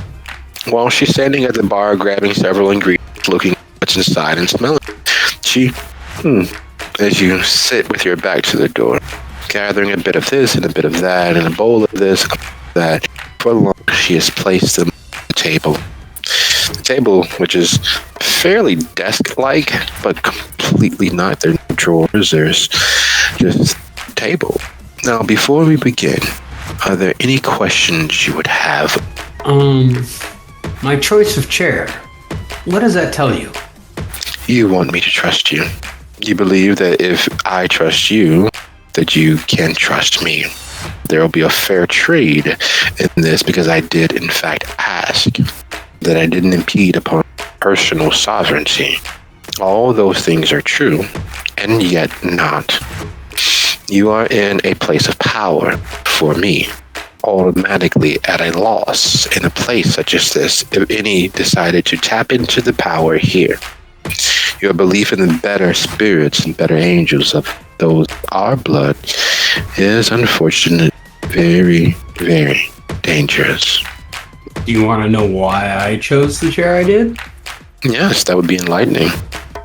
While she's standing at the bar, grabbing several ingredients, looking what's inside and smelling. She as you sit with your back to the door, gathering a bit of this and a bit of that and a bowl of this and that. For long, she has placed them on the table. The table, which is fairly desk-like, but completely not. There are no drawers. There's just a table. Now, before we begin, are there any questions you would have? My choice of chair. What does that tell you? You want me to trust you. You believe that if I trust you, that you can trust me. There will be a fair trade in this because I did, in fact, ask that I didn't impede upon personal sovereignty. All those things are true, and yet not. You are in a place of power for me, automatically at a loss in a place such as this if any decided to tap into the power here. Your belief in the better spirits and better angels of those our blood is unfortunately very, very dangerous. Do you want to know why I chose the chair I did? Yes, that would be enlightening.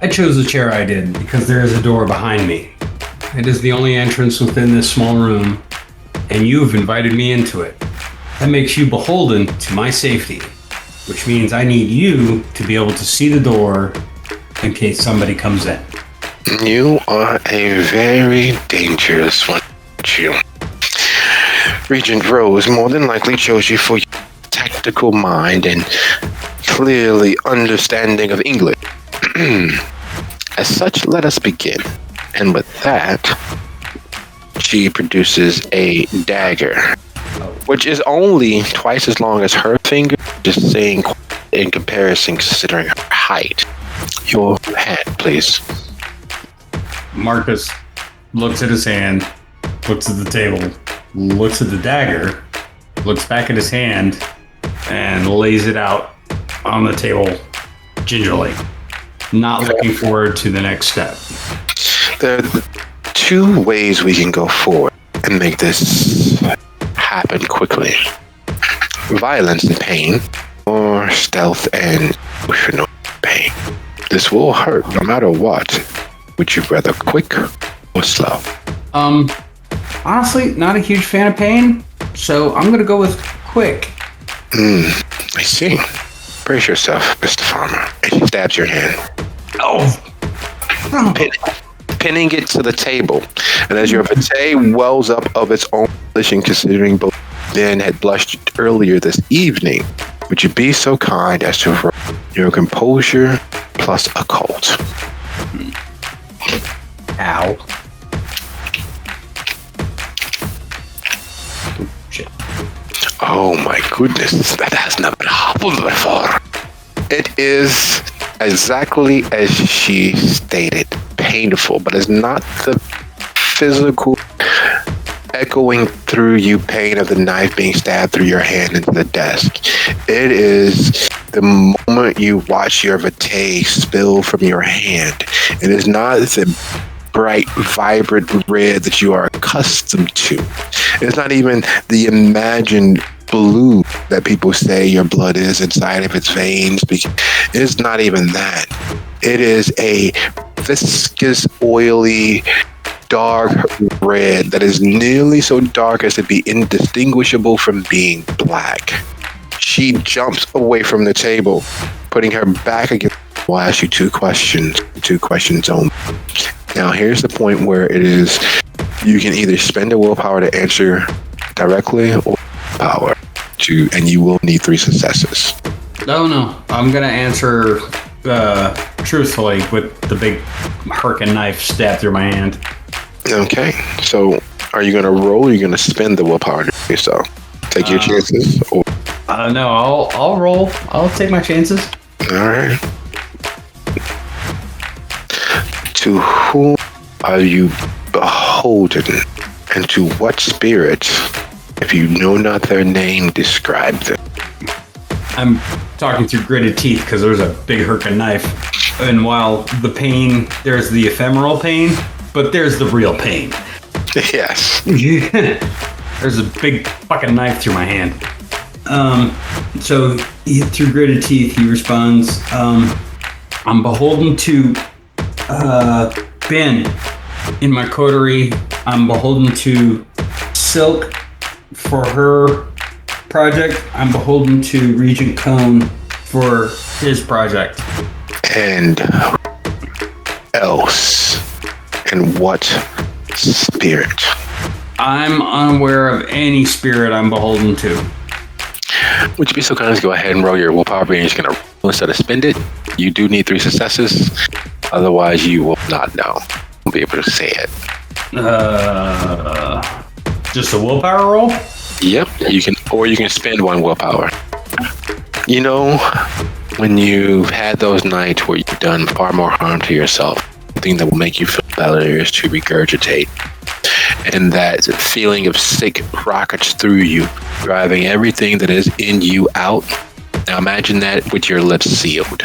I chose the chair I did because there is a door behind me. It is the only entrance within this small room, and you've invited me into it. That makes you beholden to my safety, which means I need you to be able to see the door in case somebody comes in. You are a very dangerous one, aren't you? Regent Rose more than likely chose you for your tactical mind and clearly understanding of English. As such, let us begin. And with that, she produces a dagger, which is only twice as long as her finger, just saying in comparison, considering her height. Your hand, please. Marcus looks at his hand, looks at the table, looks at the dagger, looks back at his hand, and lays it out on the table gingerly, not looking forward to the next step. There are two ways we can go forward and make this happen quickly. Violence and pain, or stealth and emotional pain. This will hurt no matter what. Would you rather quick or slow? Honestly, not a huge fan of pain, so I'm gonna go with quick. I see. Brace yourself, Mr. Farmer. And she stabs your hand. Pinning it to the table. And as your vitae wells up of its own volition, considering both men had blushed earlier this evening, would you be so kind as to roll your composure plus occult? Ow. Shit. Oh my goodness, that has never happened before. It is exactly as she stated, painful, but it's not the physical echoing through you pain of the knife being stabbed through your hand into the desk. It is the moment you watch your vitae spill from your hand. It is not the bright, vibrant red that you are accustomed to. It's not even the imagined blue that people say your blood is inside of its veins. It's not even that. It is a viscous, oily, dark red that is nearly so dark as to be indistinguishable from being black. She jumps away from the table, putting her back against. We'll ask you two questions only. Now, here's the point where it is you can either spend a willpower to answer directly or power and you will need 3 successes. No. I'm going to answer truthfully with the big Herkin knife stabbed through my hand. Okay. So, are you going to roll or are you going to spend the willpower to do so? Take your chances? Or? No, I'll roll. I'll take my chances. All right. To whom are you beholden, and to what spirit, if you know not their name, describe them? I'm talking through gritted teeth because there's a big Herkin knife. And while the pain, there's the ephemeral pain, but there's the real pain. Yes. There's a big fucking knife through my hand. So through gritted teeth, he responds, I'm beholden to Ben, in my coterie, I'm beholden to Silk for her project. I'm beholden to Regent Cone for his project. And else? And what spirit? I'm unaware of any spirit I'm beholden to. Would you be so kind as to go ahead and roll your willpower, and you're just going to roll instead of spend it? You do need 3 successes. Otherwise, you will not know. Won't be able to say it. Just a willpower roll? Yep. You can spend 1 willpower. You know, when you've had those nights where you've done far more harm to yourself, the thing that will make you feel better is to regurgitate. And that feeling of sick rockets through you, driving everything that is in you out. Now imagine that with your lips sealed.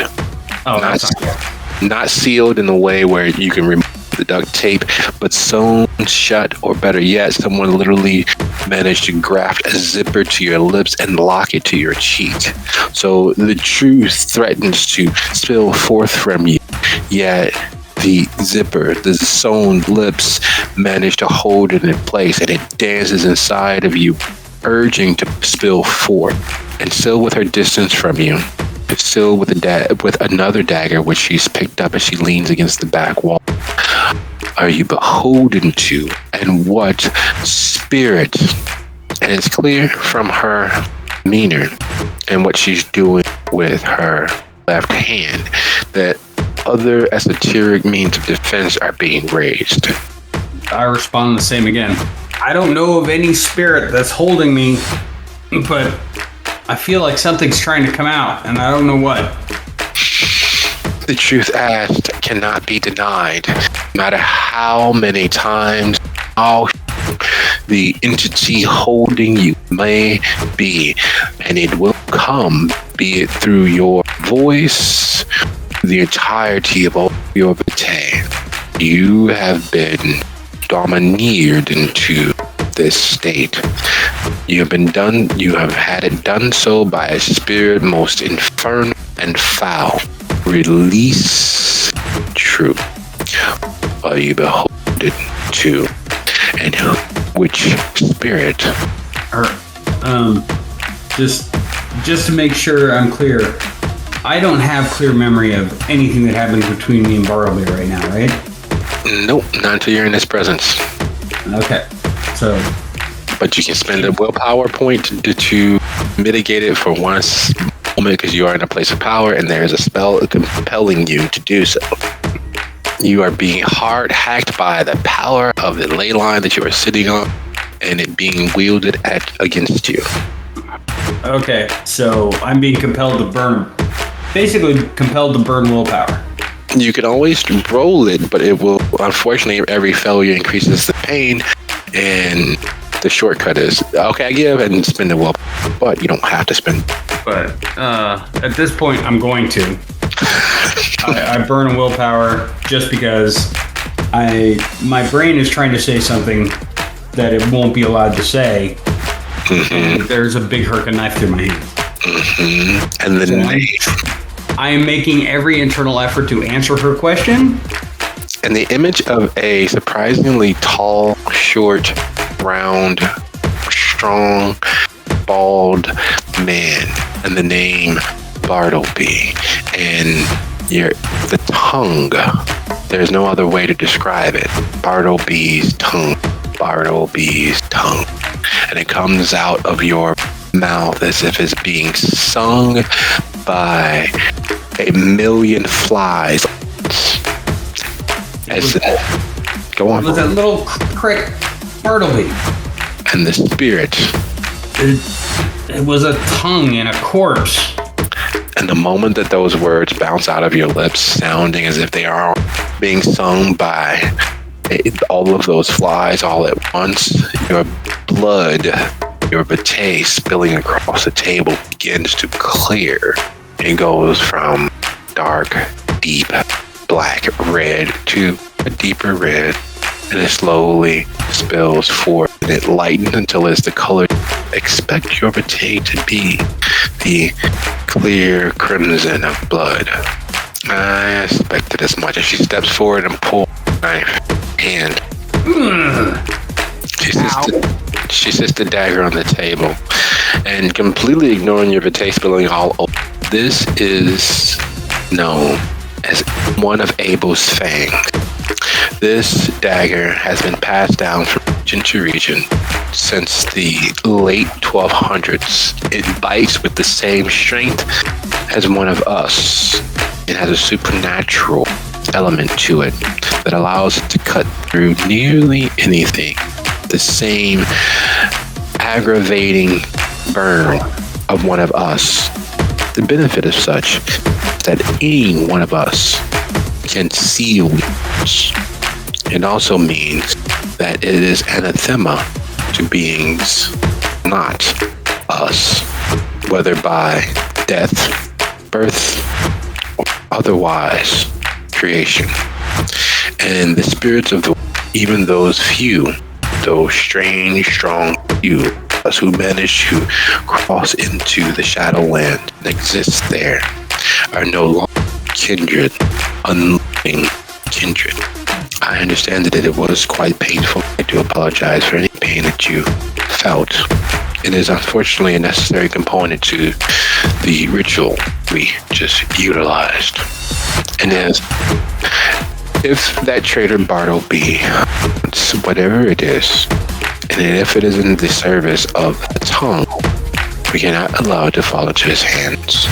Oh, that's not good. Not sealed in the way where you can remove the duct tape, but sewn shut, or better yet, someone literally managed to graft a zipper to your lips and lock it to your cheek. So the truth threatens to spill forth from you, yet the zipper, the sewn lips, manage to hold it in place, and it dances inside of you, urging to spill forth. And still with her distance from you, still with another dagger which she's picked up as she leans against the back wall, are you beholden to, and what spirit? And it's clear from her demeanor and what she's doing with her left hand that other esoteric means of defense are being raised. I respond the same again. I don't know of any spirit that's holding me, but I feel like something's trying to come out, and I don't know what. The truth asked cannot be denied, no matter how many times the entity holding you may be, and it will come, be it through your voice, the entirety of all your vitae. You have been domineered into this state. You have had it done so by a spirit most infernal and foul. Release truth. Are you beholden to, and which spirit? Just to make sure I'm clear, I don't have clear memory of anything that happened between me and Bartleby right now, right? Nope, not until you're in his presence. Okay, so. But you can spend a willpower point to mitigate it for one moment, because you are in a place of power and there is a spell compelling you to do so. You are being hard hacked by the power of the ley line that you are sitting on, and it being wielded against you. Okay, so I'm being compelled to burn willpower. You can always roll it, but it will, unfortunately, every failure increases the pain, and the shortcut is, okay, I give and spend the willpower, but you don't have to spend. But at this point, I'm going to. I burn a willpower just because my brain is trying to say something that it won't be allowed to say. Mm-hmm. And there's a big Herkin knife through my hand. Mm-hmm. And the knife. I am making every internal effort to answer her question. And the image of a surprisingly tall, short, round, strong, bald man, and the name Bartleby, and the tongue. There's no other way to describe it. Bartleby's tongue. Bartleby's tongue. And it comes out of your mouth as if it's being sung by a million flies. Go on. It was that little prick, Bartleby. And the spirit. It was a tongue in a corpse. And the moment that those words bounce out of your lips, sounding as if they are being sung by all of those flies all at once, your blood, your vitae spilling across the table begins to clear. It goes from dark, deep, black red to a deeper red, and it slowly spills forth, and it lightens until it's the color expect your vitae to be, the clear crimson of blood. I expected as much. As she steps forward and pulls the knife, hand. She sits the dagger on the table and completely ignoring your vitae spilling all over. This is known as one of Abel's fangs. This dagger has been passed down from region to region since the late 1200s. It bites with the same strength as one of us. It has a supernatural element to it that allows it to cut through nearly anything. The same aggravating burn of one of us. The benefit of such is that any one of us can seal weakness. It also means that it is anathema to beings not us, whether by death, birth, or otherwise creation. And the spirits of even those few, those strange, strong few, us who manage to cross into the Shadowland and exist there, are no longer kindred, unloving kindred. I understand that it was quite painful. I do apologize for any pain that you felt. It is unfortunately a necessary component to the ritual we just utilized. And if that traitor Bartleby, whatever it is, and if it is in the service of the tongue, we cannot allow it to fall into his hands.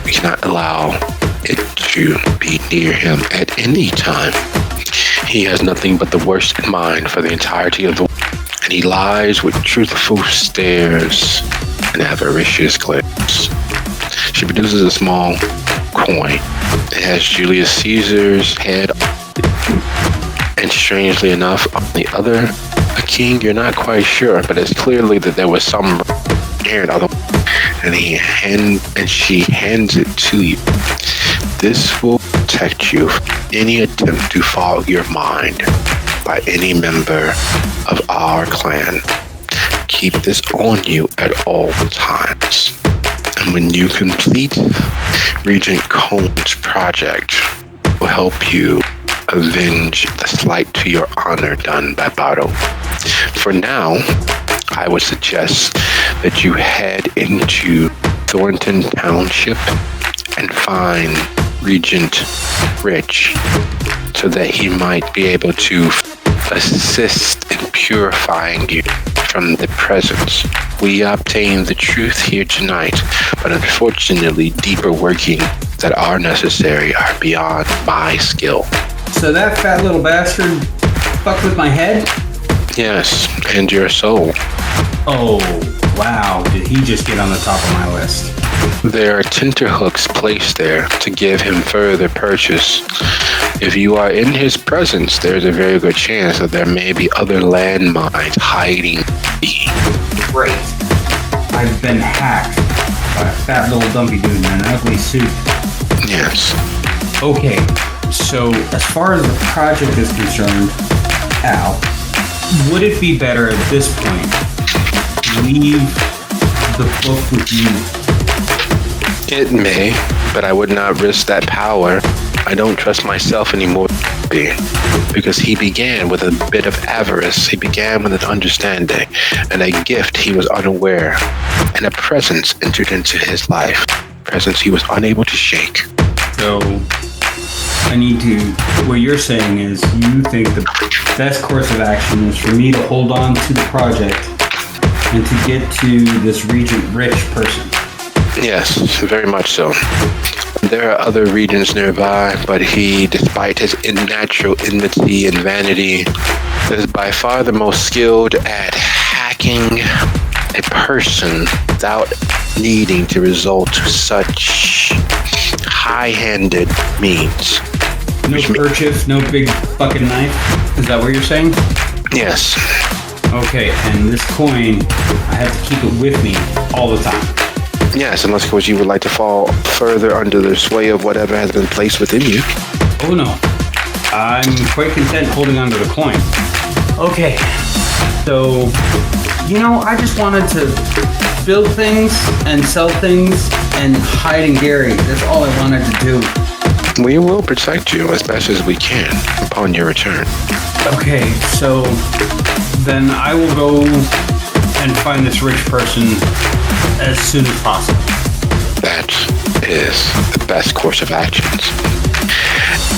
We cannot allow it to be near him at any time. He has nothing but the worst in mind for the entirety of the world, and he lies with truthful stares and avaricious glance. She produces a small coin. It has Julius Caesar's head, and strangely enough, on the other, a king. You're not quite sure, but it's clearly that there was some and other, and she hands it to you. This will protect you from any attempt to fog your mind by any member of our clan. Keep this on you at all times. And when you complete Regent Cohn's project, it will help you avenge the slight to your honor done by Bato. For now, I would suggest that you head into Thornton Township and find Regent Rich so that he might be able to assist in purifying you from the presence. We obtained the truth here tonight, but unfortunately deeper workings that are necessary are beyond my skill. So that fat little bastard fucked with my head? Yes, and your soul. Oh, wow. Did he just get on the top of my list? There are tenterhooks placed there to give him further purchase. If you are in his presence, there's a very good chance that there may be other landmines hiding. Great. I've been hacked by a fat little dumpy dude in an ugly suit. Yes. Okay, so as far as the project is concerned, Al, would it be better at this point to leave the book with you? It may, but I would not risk that power. I don't trust myself anymore, because he began with a bit of avarice. He began with an understanding and a gift he was unaware, and a presence entered into his life. Presence he was unable to shake. So, what you're saying is you think the best course of action is for me to hold on to the project and to get to this Regent Rich person. Yes, very much so. There are other regions nearby, but he, despite his natural enmity and vanity, is by far the most skilled at hacking a person without needing to resort to such high-handed means. No kerchief, no big fucking knife? Is that what you're saying? Yes. Okay, and this coin, I have to keep it with me all the time. Yes, unless of course you would like to fall further under the sway of whatever has been placed within you. Oh no. I'm quite content holding onto the coin. Okay. So, I just wanted to build things and sell things and hide in Gary. That's all I wanted to do. We will protect you as best as we can upon your return. Okay, so then I will go and find this rich person as soon as possible. That is the best course of actions.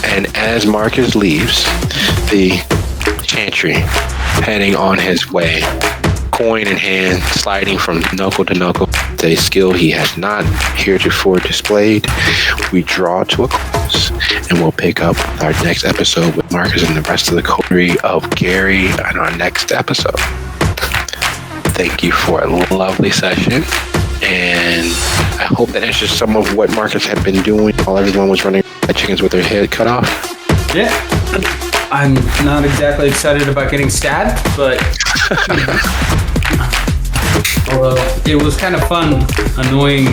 And as Marcus leaves the chantry, heading on his way, coin in hand, sliding from knuckle to knuckle, a skill he has not heretofore displayed, we draw to a close, and we'll pick up our next episode with Marcus and the rest of the coterie of Gary on our next episode. Thank you for a lovely session, and I hope that answers some of what Marcus had been doing while everyone was running chickens with their head cut off. Yeah, I'm not exactly excited about getting stabbed, but although it was kind of fun annoying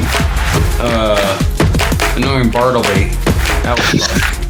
Bartleby. That was fun.